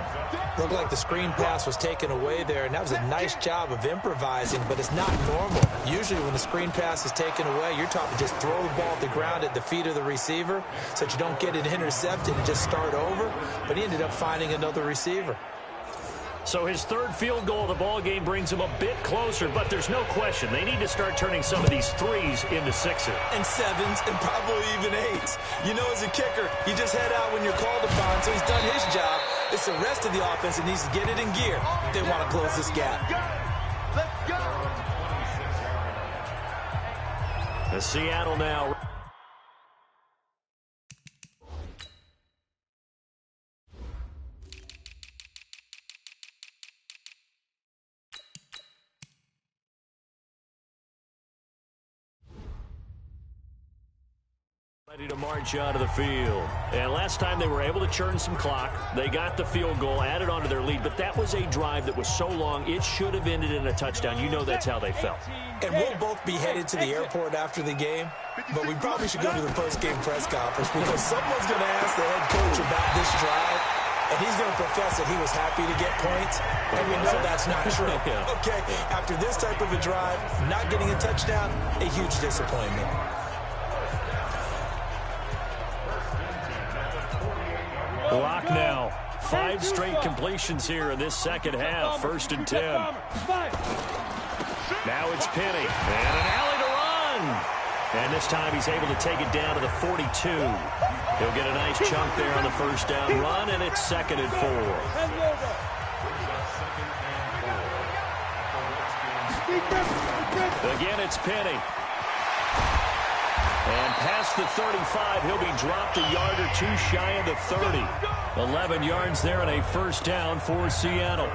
Looked like the screen pass was taken away there, and that was a nice job of improvising, but it's not normal. Usually when the screen pass is taken away, you're taught to just throw the ball at the ground at the feet of the receiver so that you don't get it intercepted and just start over, but he ended up finding another receiver. So his 3rd field goal of the ball game brings him a bit closer, but there's no question they need to start turning some of these 3s into 6s. And 7s and probably even 8s. You know, as a kicker, you just head out when you're called upon, so he's done his job. It's the rest of the offense that needs to get it in gear if they want to close this gap. Let's go. The Seattle now. Ready to march out of the field. And last time they were able to churn some clock. They got the field goal, added on to their lead, but that was a drive that was so long, it should have ended in a touchdown. You know that's how they felt. And we'll both be headed to the airport after the game, but we probably should go to the post-game press conference because someone's going to ask the head coach about this drive, and he's going to profess that he was happy to get points, and we know that's not true. Okay, after this type of a drive, not getting a touchdown, a huge disappointment. 5 straight completions here in this second half. 1st and 10. Now it's Penny. And an alley to run. And this time he's able to take it down to the 42. He'll get a nice chunk there on the first down run, and it's 2nd and 4. Again, it's Penny. And past the 35, he'll be dropped a yard or two shy of the 30. 11 yards there and a first down for Seattle.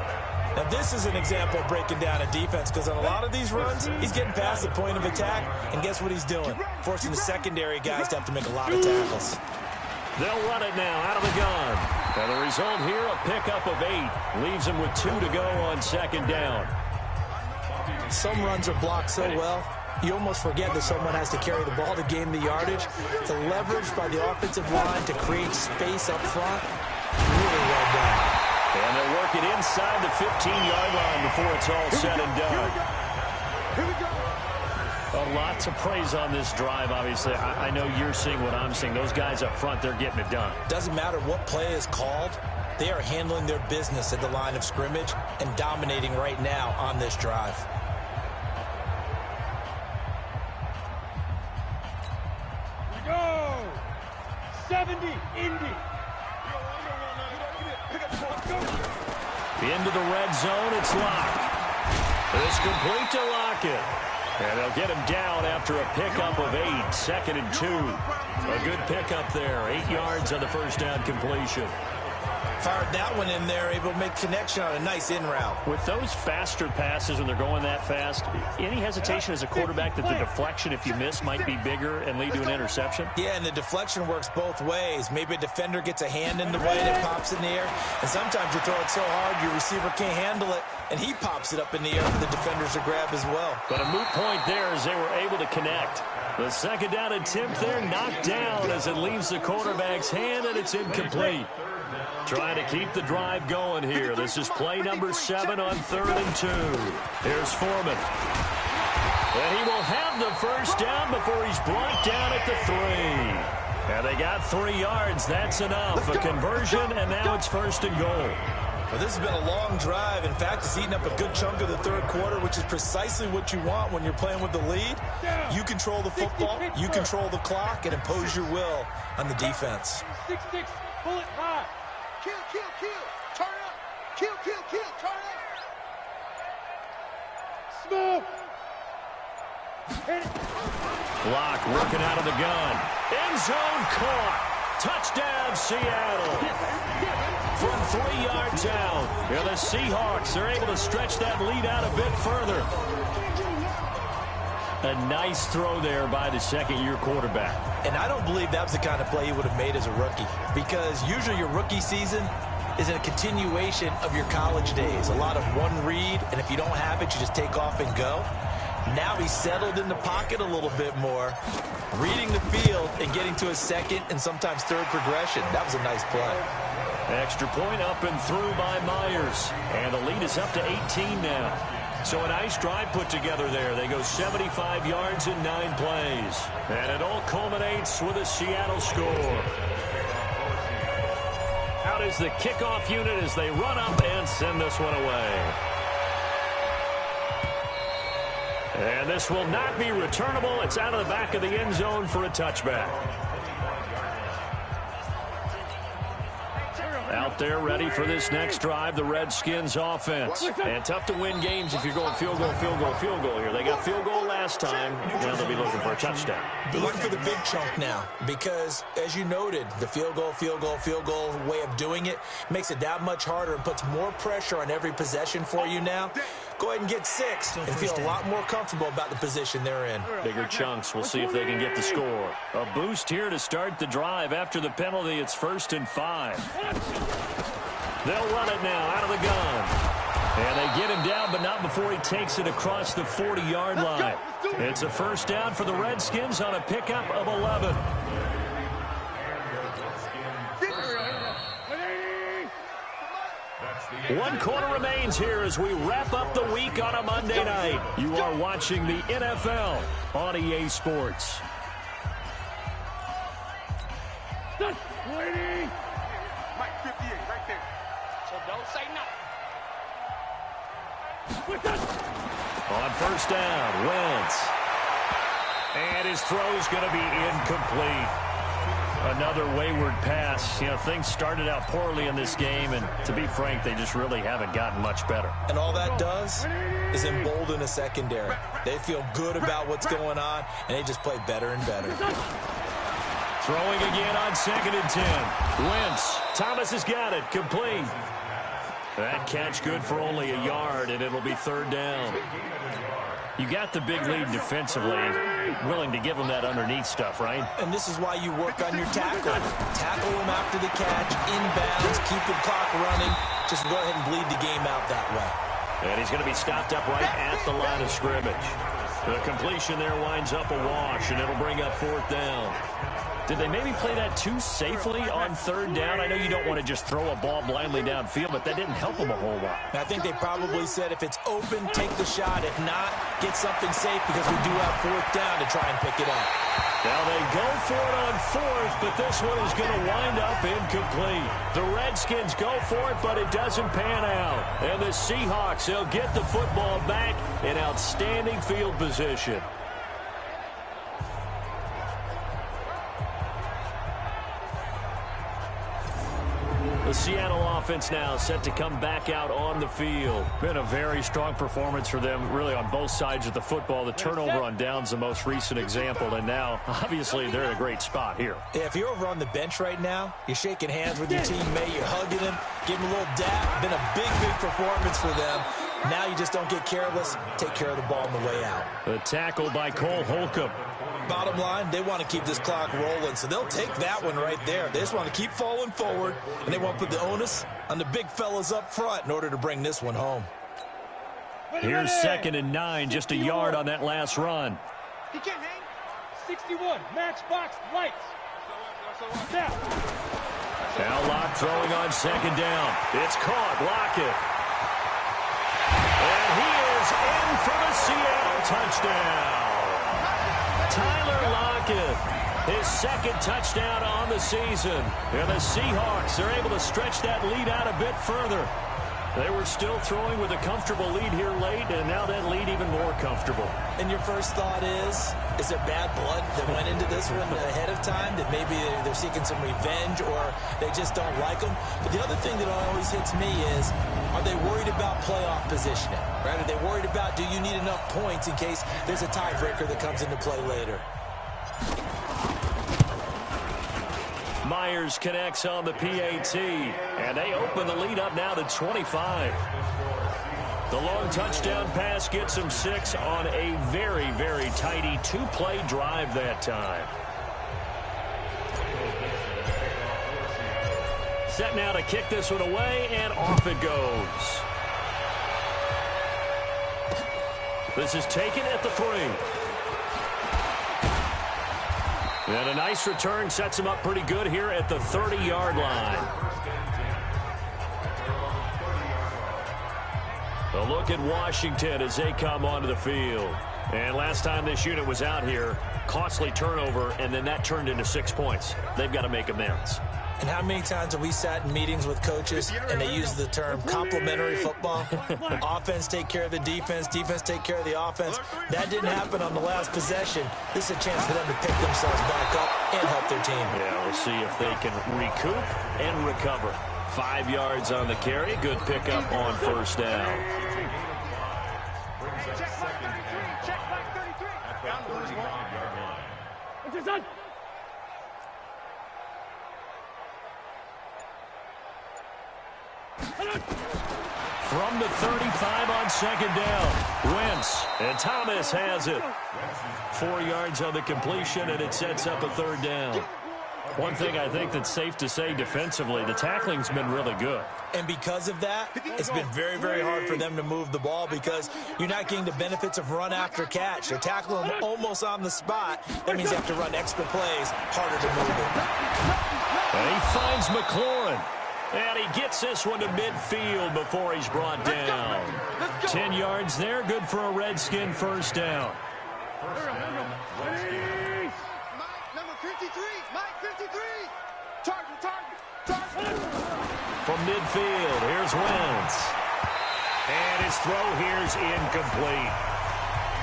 Now, this is an example of breaking down a defense, because on a lot of these runs, he's getting past the point of attack, and guess what he's doing? Forcing the secondary guys to have to make a lot of tackles. They'll run it now out of the gun. And the result here, a pickup of 8. Leaves them with 2 to go on 2nd down. Some runs are blocked so well, you almost forget that someone has to carry the ball to gain the yardage. It's a leverage by the offensive line to create space up front. Really well done. And they'll work it inside the 15-yard line before it's all said and done. Here we go. A lot to praise on this drive, obviously. I know you're seeing what I'm seeing. Those guys up front, they're getting it done. Doesn't matter what play is called. They are handling their business at the line of scrimmage and dominating right now on this drive. Go! 70, Indy. Into the red zone, it's Locke. It's complete to Lockett. And they'll get him down after a pickup of 8, 2nd and 2. A good pickup there, 8 yards on the first down completion. Fired that one in there, able to make connection on a nice in route. With those faster passes when they're going that fast, any hesitation as a quarterback that the deflection, if you miss, might be bigger and lead to an interception? Yeah, and the deflection works both ways. Maybe a defender gets a hand in the way and it pops in the air. And sometimes you throw it so hard your receiver can't handle it, and he pops it up in the air for the defenders to grab as well. But a moot point there as they were able to connect. The 2nd down attempt there knocked down as it leaves the quarterback's hand, and it's incomplete. Trying to keep the drive going here. This is play number 7 on 3rd and 2. Here's Foreman. And he will have the first down before he's brought down at the 3. And they got 3 yards. That's enough. A conversion, and now it's 1st and goal. Well, this has been a long drive. In fact, it's eaten up a good chunk of the 3rd quarter, which is precisely what you want when you're playing with the lead. You control the football, you control the clock, and impose your will on the defense. 6-6, pull it high. Kill, turn up. Kill, turn up. Smoke. Locke working out of the gun. End zone caught. Touchdown, Seattle. From 3 yards out. And the Seahawks are able to stretch that lead out a bit further. A nice throw there by the 2nd-year quarterback. And I don't believe that was the kind of play he would have made as a rookie, because usually your rookie season is a continuation of your college days. A lot of one read, and if you don't have it, you just take off and go. Now he's settled in the pocket a little bit more, reading the field and getting to his 2nd and sometimes 3rd progression. That was a nice play. Extra point up and through by Myers. And the lead is up to 18 now. So a nice drive put together there. They go 75 yards in 9 plays. And it all culminates with a Seattle score. Out is the kickoff unit as they run up and send this one away. And this will not be returnable. It's out of the back of the end zone for a touchback. Out there ready for this next drive, the Redskins offense. And tough to win games if you're going field goal here. They got field goal last time. Now they'll be looking for a touchdown. They're looking for the big chunk now because, as you noted, the field goal way of doing it makes it that much harder and puts more pressure on every possession for you now. Go ahead and get 6 and feel a lot more comfortable about the position they're in. Bigger chunks. We'll see if they can get the score. A boost here to start the drive. After the penalty, it's 1st and 5. They'll run it now out of the gun. And they get him down, but not before he takes it across the 40-yard line. It's a first down for the Redskins on a pickup of 11. One quarter remains here as we wrap up the week on a Monday night. You are watching the NFL on EA Sports. Mike 58, right there. On first down, Wentz. And his throw's going to be incomplete. Another wayward pass. You know, things started out poorly in this game, and to be frank, they just really haven't gotten much better. And all that does is embolden a secondary. They feel good about what's going on, and they just play better and better. Throwing again on 2nd and 10. Wentz. Thomas has got it. Complete. That catch good for only a yard, and it'll be 3rd down. You got the big lead defensively, willing to give them that underneath stuff, right? And this is why you work on your tackle. Tackle them after the catch, inbounds, keep the clock running. Just go ahead and bleed the game out that way. And he's going to be stopped up right at the line of scrimmage. The completion there winds up a wash, and it'll bring up 4th down. Did they maybe play that too safely on 3rd down? I know you don't want to just throw a ball blindly downfield, but that didn't help them a whole lot. I think they probably said if it's open, take the shot. If not, get something safe because we do have 4th down to try and pick it up. Now they go for it on 4th, but this one is going to wind up incomplete. The Redskins go for it, but it doesn't pan out. And the Seahawks, they'll get the football back in outstanding field position. The Seattle offense now set to come back out on the field. Been a very strong performance for them, really, on both sides of the football. The turnover on downs, the most recent example, and now, obviously, they're in a great spot here. Yeah, if you're over on the bench right now, you're shaking hands with your teammate, you're hugging him, giving him a little dap. Been a big, big performance for them. Now you just don't get careless. Take care of the ball on the way out. The tackle by Cole Holcomb. Bottom line, they want to keep this clock rolling, so they'll take that one right there. They just want to keep falling forward, and they want to put the onus on the big fellas up front in order to bring this one home. Here's 2nd and 9, just a yard on that last run. He can't hang. 61, matchbox, lights. Now Locke throwing on 2nd down. It's caught, Lockett. And he is in for the Seattle touchdown. Tyler Lockett, his 2nd touchdown on the season. And the Seahawks are able to stretch that lead out a bit further. They were still throwing with a comfortable lead here late, and now that lead even more comfortable. And your first thought is there bad blood that went into this one ahead of time, that maybe they're seeking some revenge or they just don't like them? But the other thing that always hits me is, are they worried about playoff positioning? Right? Are they worried about, do you need enough points in case there's a tiebreaker that comes into play later? Myers connects on the PAT, and they open the lead up now to 25. The long touchdown pass gets them 6 on a very, very tidy 2-play drive that time. Set now to kick this one away, and off it goes. This is taken at the 3. And a nice return sets him up pretty good here at the 30-yard line. A look at Washington as they come onto the field. And last time this unit was out here, costly turnover, and then that turned into 6 points. They've got to make amends. And how many times have we sat in meetings with coaches and they use the term complementary football? Offense take care of the defense, defense take care of the offense. That didn't happen on the last possession. This is a chance for them to pick themselves back up and help their team. Yeah, we'll see if they can recoup and recover. 5 yards on the carry. Good pickup on first down. Check back 33. Check back 33. What's your son? From the 35 on 2nd down. Wentz, and Thomas has it. 4 yards on the completion, and it sets up a 3rd down. One thing I think that's safe to say defensively, the tackling's been really good. And because of that, it's been very, very hard for them to move the ball because you're not getting the benefits of run after catch. They're tackling them almost on the spot. That means they have to run extra plays, harder to move it. And he finds McLaurin. And he gets this one to midfield before he's brought down. 10 yards there, good for a Redskin first down. Number 53, Mike 53. Target. For from midfield. Here's Wentz. And his throw here's incomplete.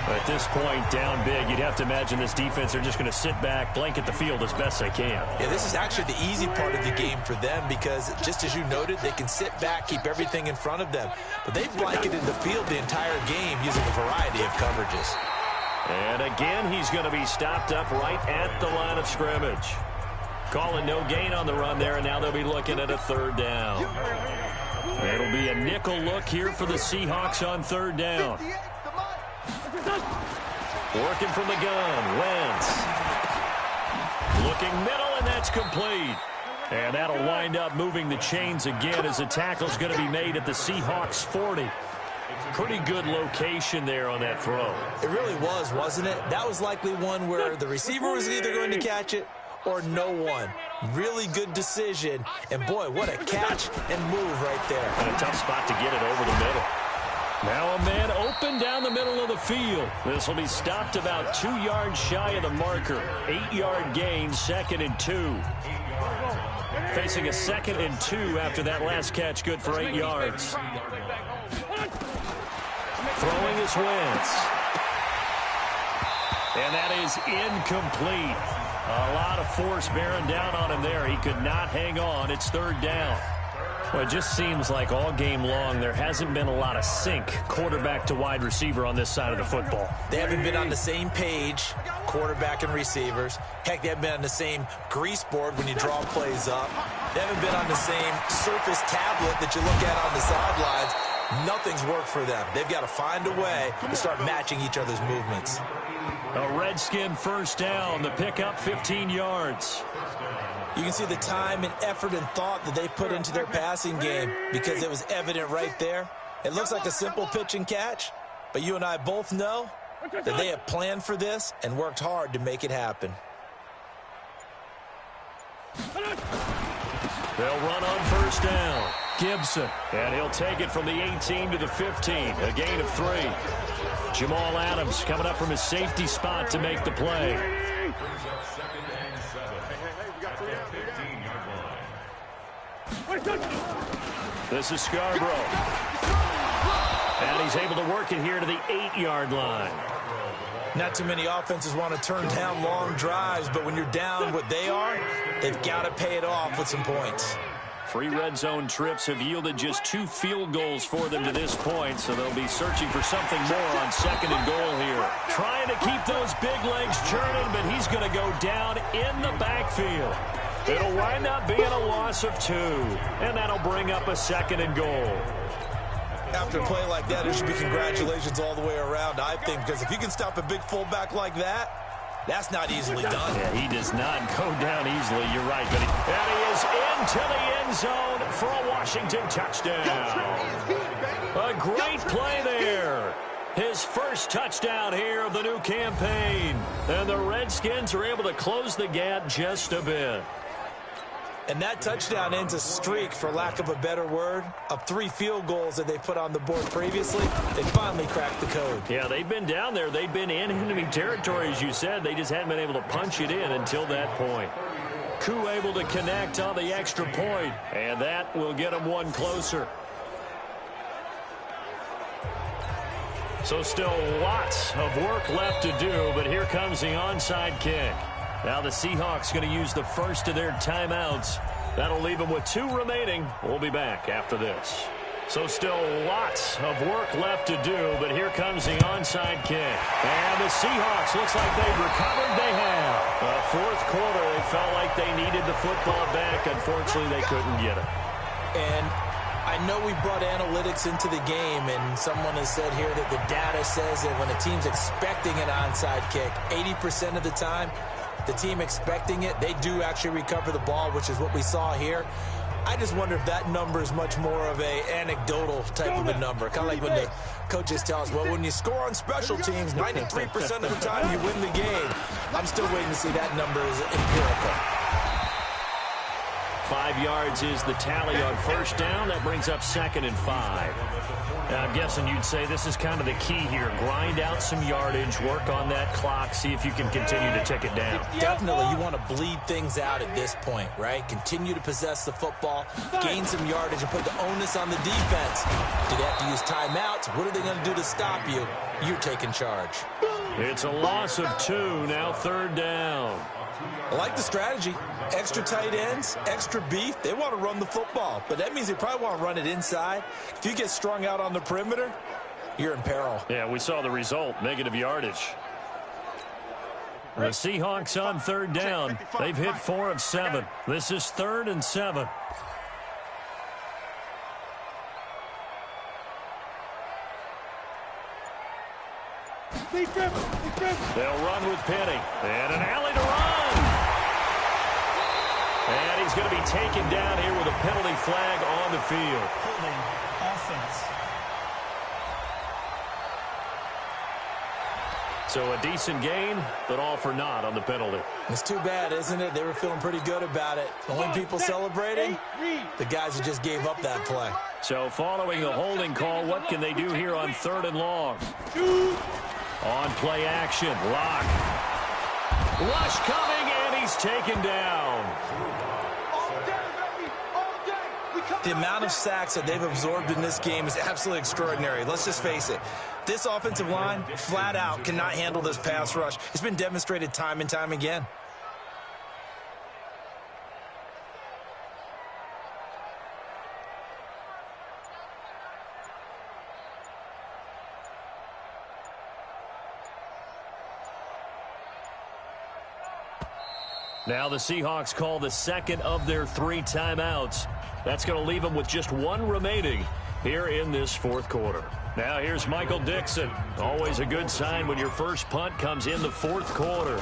At this point, down big, you'd have to imagine this defense, they're just going to sit back, blanket the field as best they can. Yeah, this is actually the easy part of the game for them because, just as you noted, they can sit back, keep everything in front of them. But they've blanketed the field the entire game using a variety of coverages. And again, he's going to be stopped up right at the line of scrimmage. Calling no gain on the run there, and now they'll be looking at a third down. It'll be a nickel look here for the Seahawks on third down. Working from the gun, Wentz. Looking middle, and that's complete. And that'll wind up moving the chains again as the tackle's going to be made at the Seahawks 40. Pretty good location there on that throw. It really was, wasn't it? That was likely one where the receiver was either going to catch it or no one. Really good decision. And, boy, what a catch and move right there. And a tough spot to get it over the middle. Now a man open down the middle of the field. This will be stopped about 2 yards shy of the marker. 8-yard gain, 2nd and 2. Facing a 2nd and 2 after that last catch, good for 8 yards. Throwing is Wentz. And that is incomplete. A lot of force bearing down on him there. He could not hang on. It's third down. Well, it just seems like all game long there hasn't been a lot of sync quarterback to wide receiver on this side of the football. They haven't been on the same page, quarterback and receivers. Heck, they haven't been on the same grease board when you draw plays up. They haven't been on the same surface tablet that you look at on the sidelines. Nothing's worked for them. They've got to find a way to start matching each other's movements. A Redskin first down, the pickup 15 yards. You can see the time and effort and thought that they put into their passing game because it was evident right there. It looks like a simple pitch and catch, but you and I both know that they have planned for this and worked hard to make it happen. They'll run on first down. Gibson, and he'll take it from the 18 to the 15, a gain of 3. Jamal Adams coming up from his safety spot to make the play. This is Scarborough. And he's able to work it here to the 8-yard line. Not too many offenses want to turn down long drives, but when you're down what they are, they've got to pay it off with some points. 3 red zone trips have yielded just 2 field goals for them to this point, so they'll be searching for something more on 2nd and goal here. Trying to keep those big legs churning, but he's going to go down in the backfield. It'll wind up being a loss of 2, and that'll bring up a 2nd and goal. After a play like that, it should be congratulations all the way around, I think, because if you can stop a big fullback like that, that's not easily done. Yeah, he does not go down easily. You're right, but he is into the end zone for a Washington touchdown. A great play there. His first touchdown here of the new campaign. And the Redskins are able to close the gap just a bit. And that touchdown ends a streak, for lack of a better word, of 3 field goals that they put on the board previously. They finally cracked the code. Yeah, they've been down there. They've been in enemy territory, as you said. They just hadn't been able to punch it in until that point. Koo able to connect on the extra point, and that will get them one closer. So still lots of work left to do, but here comes the onside kick. Now the Seahawks going to use the first of their timeouts. That'll leave them with 2 remaining. We'll be back after this. So still lots of work left to do, but here comes the onside kick. And the Seahawks, looks like they've recovered. They have. Fourth quarter, they felt like they needed the football back. Unfortunately, they couldn't get it. And I know we brought analytics into the game, and someone has said here that the data says that when a team's expecting an onside kick, 80% of the time, the team expecting it, they do actually recover the ball, which is what we saw here. I just wonder if that number is much more of a anecdotal type of a number. Kind of like when the coaches tell us, well, when you score on special teams, 93% of the time you win the game. I'm still waiting to see that number is empirical. 5 yards is the tally on first down. That brings up 2nd and 5. Now, I'm guessing you'd say this is kind of the key here. Grind out some yardage, work on that clock, see if you can continue to tick it down. Definitely, you want to bleed things out at this point, right? Continue to possess the football, gain some yardage, and put the onus on the defense. Do they have to use timeouts? What are they going to do to stop you? You're taking charge. It's a loss of 2, now 3rd down. I like the strategy. Extra tight ends, extra beef. They want to run the football, but that means they probably want to run it inside. If you get strung out on the perimeter, you're in peril. Yeah, we saw the result, negative yardage. The Seahawks on 3rd down. They've hit 4 of 7. This is 3rd and 7. They'll run with Penny. And an alley to run. And he's going to be taken down here with a penalty flag on the field. Holding offense. So a decent gain, but all for naught on the penalty. It's too bad, isn't it? They were feeling pretty good about it. The only people celebrating, the guys who just gave up that play. So following the holding call, what can they do here on 3rd and long? On play action, Lock. Rush coming, and he's taken down. The amount of sacks that they've absorbed in this game is absolutely extraordinary. Let's just face it. This offensive line, flat out, cannot handle this pass rush. It's been demonstrated time and time again. Now the Seahawks call the 2nd of their 3 timeouts. That's going to leave them with just 1 remaining here in this 4th quarter. Now here's Michael Dixon. Always a good sign when your first punt comes in the 4th quarter.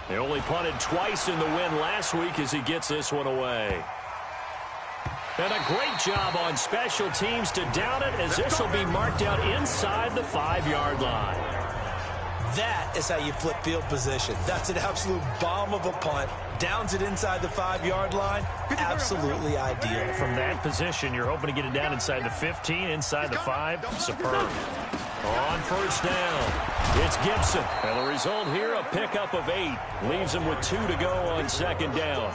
He only punted twice in the win last week as he gets this one away. And a great job on special teams to down it, as this will be marked out inside the 5-yard line. That is how you flip field position. That's an absolute bomb of a punt. Downs it inside the 5-yard line. Absolutely ideal. From that position, you're hoping to get it down inside the 15, inside the 5. Superb. On first down, it's Gibson. And the result here, a pickup of 8. Leaves him with 2 to go on 2nd down.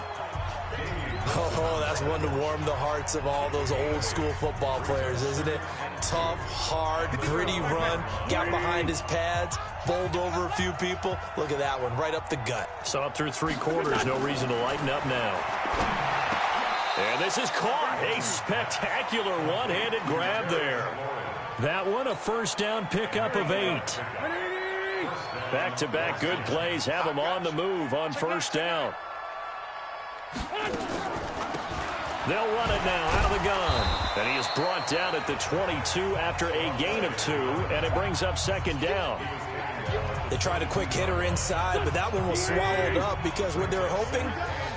Oh, that's one to warm the hearts of all those old school football players, isn't it? Tough, hard, gritty run, got behind his pads, bowled over a few people. Look at that one, right up the gut. So up through 3 quarters, no reason to lighten up now. And this is caught. A spectacular one-handed grab there. That one, a first down pickup of 8. Back-to-back good plays have them on the move on first down. They'll run it now out of the gun. And he is brought down at the 22 after a gain of 2, and it brings up 2nd down. They tried a quick hitter inside, but that one was swallowed up because what they're hoping,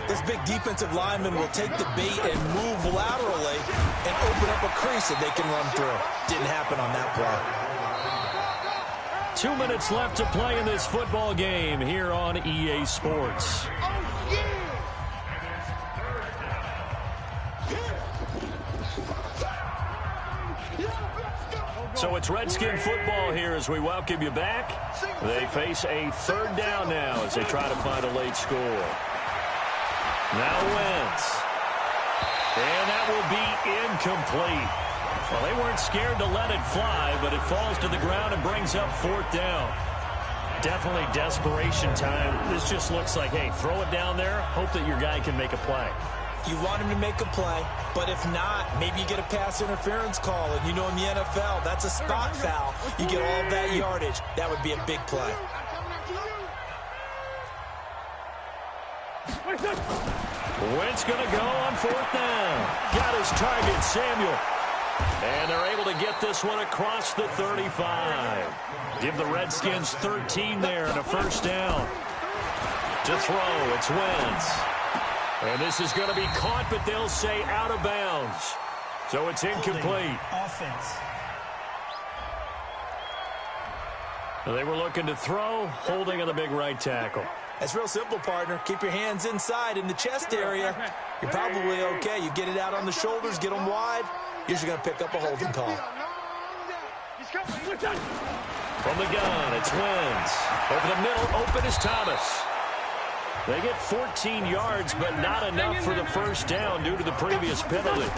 this big defensive lineman will take the bait and move laterally and open up a crease that they can run through. Didn't happen on that play. 2 minutes left to play in this football game here on EA Sports. So it's Redskin football here as we welcome you back. They face a 3rd down now as they try to find a late score. Now Wentz. And that will be incomplete. Well, they weren't scared to let it fly, but it falls to the ground and brings up 4th down. Definitely desperation time. This just looks like, hey, throw it down there, hope that your guy can make a play. You want him to make a play, but if not, maybe you get a pass interference call, and you know in the NFL, that's a spot foul. You get all of that yardage. That would be a big play. Wentz going to go on 4th down. Got his target, Samuel. And they're able to get this one across the 35. Give the Redskins 13 there and a first down. To throw, it's Wentz. And this is going to be caught, but they'll say out of bounds. So it's incomplete. Offense. They were looking to throw, holding on the big right tackle. It's real simple, partner. Keep your hands inside in the chest area. You're probably okay. You get it out on the shoulders, get them wide. Usually going to pick up a holding call. From the gun, it's Wentz. Over the middle, open is Thomas. They get 14 yards, but not enough for the first down due to the previous penalty.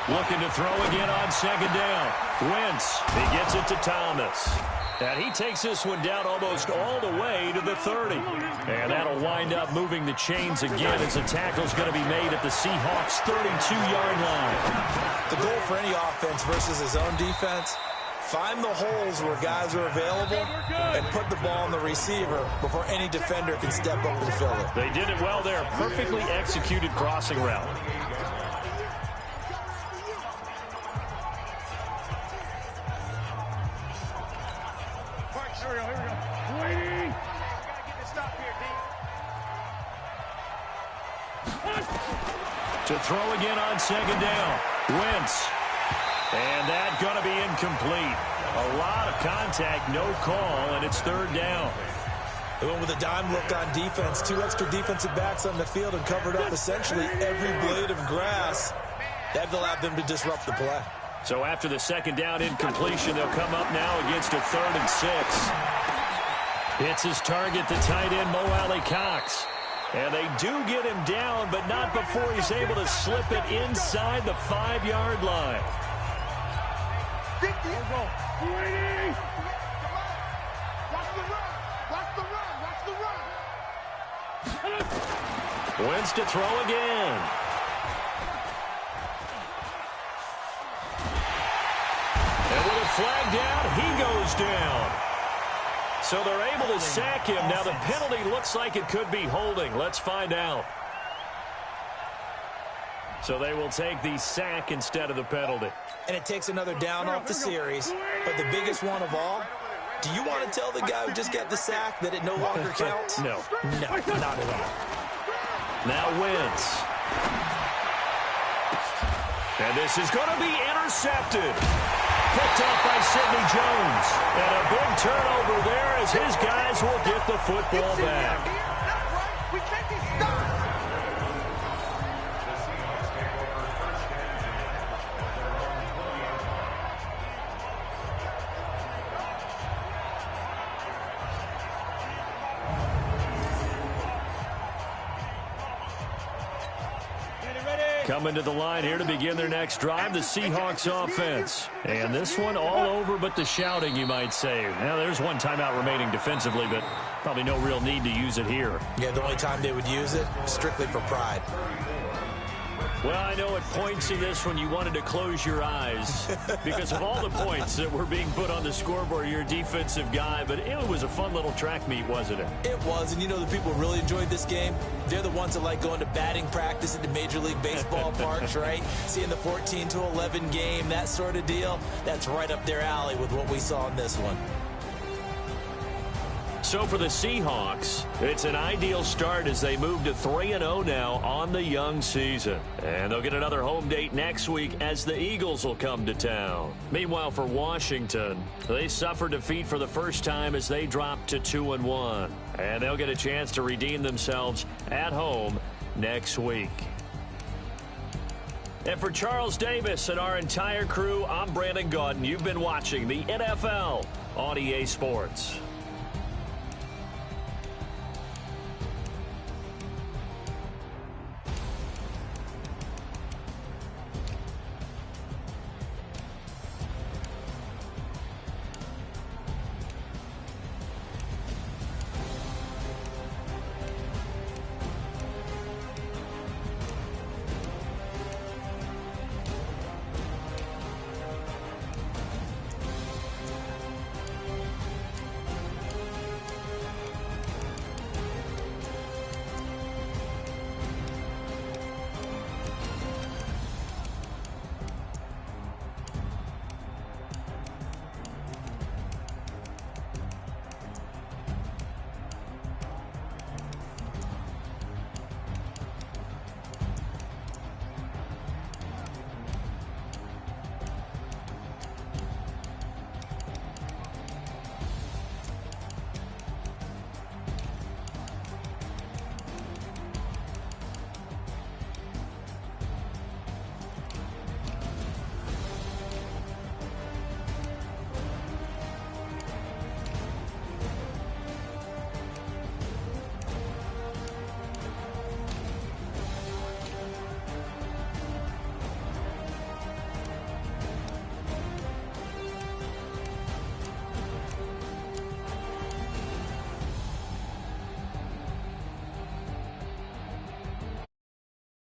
Looking to throw again on second down. Wentz, he gets it to Thomas. And he takes this one down almost all the way to the 30. And that'll wind up moving the chains again as the tackle's going to be made at the Seahawks' 32-yard line. The goal for any offense versus his own defense, find the holes where guys are available and put the ball on the receiver before any defender can step up and fill it. They did it well there. Perfectly executed crossing route. To throw again on second down. Wentz. And that's going to be incomplete. A lot of contact, no call, and it's third down. They went with a dime look on defense. 2 extra defensive backs on the field and covered up essentially every blade of grass. That allowed them to disrupt the play. So after the second down incompletion, they'll come up now against a 3rd and 6. Hits his target, the tight end, Mo Alley-Cox. And they do get him down, but not before he's able to slip it inside the 5-yard line. Wentz to throw again. And with a flag down, he goes down. So they're able to sack him. Now the penalty looks like it could be holding. Let's find out. So they will take the sack instead of the penalty. And it takes another down off the series. But the biggest one of all, do you want to tell the guy who just got the sack that it no longer counts? No. No, not at all. Now Wentz. And this is going to be intercepted. Picked off by Sidney Jones. And a big turnover there as his guys will get the football back. We can't be stopped. Coming to the line here to begin their next drive, the Seahawks offense. And this one all over but the shouting, you might say. Now, there's one timeout remaining defensively, but probably no real need to use it here. Yeah, the only time they would use it, strictly for pride. Well, I know at points in this one you wanted to close your eyes because of all the points that were being put on the scoreboard. You're a defensive guy, but it was a fun little track meet, wasn't it? It was, and you know the people who really enjoyed this game? They're the ones that like going to batting practice at the Major League Baseball parks, right? Seeing the 14-11 game, that sort of deal. That's right up their alley with what we saw in this one. So for the Seahawks, it's an ideal start as they move to 3-0 now on the young season. And they'll get another home date next week as the Eagles will come to town. Meanwhile, for Washington, they suffered defeat for the first time as they dropped to 2-1. And they'll get a chance to redeem themselves at home next week. And for Charles Davis and our entire crew, I'm Brandon Gaudin. You've been watching the NFL on EA Sports.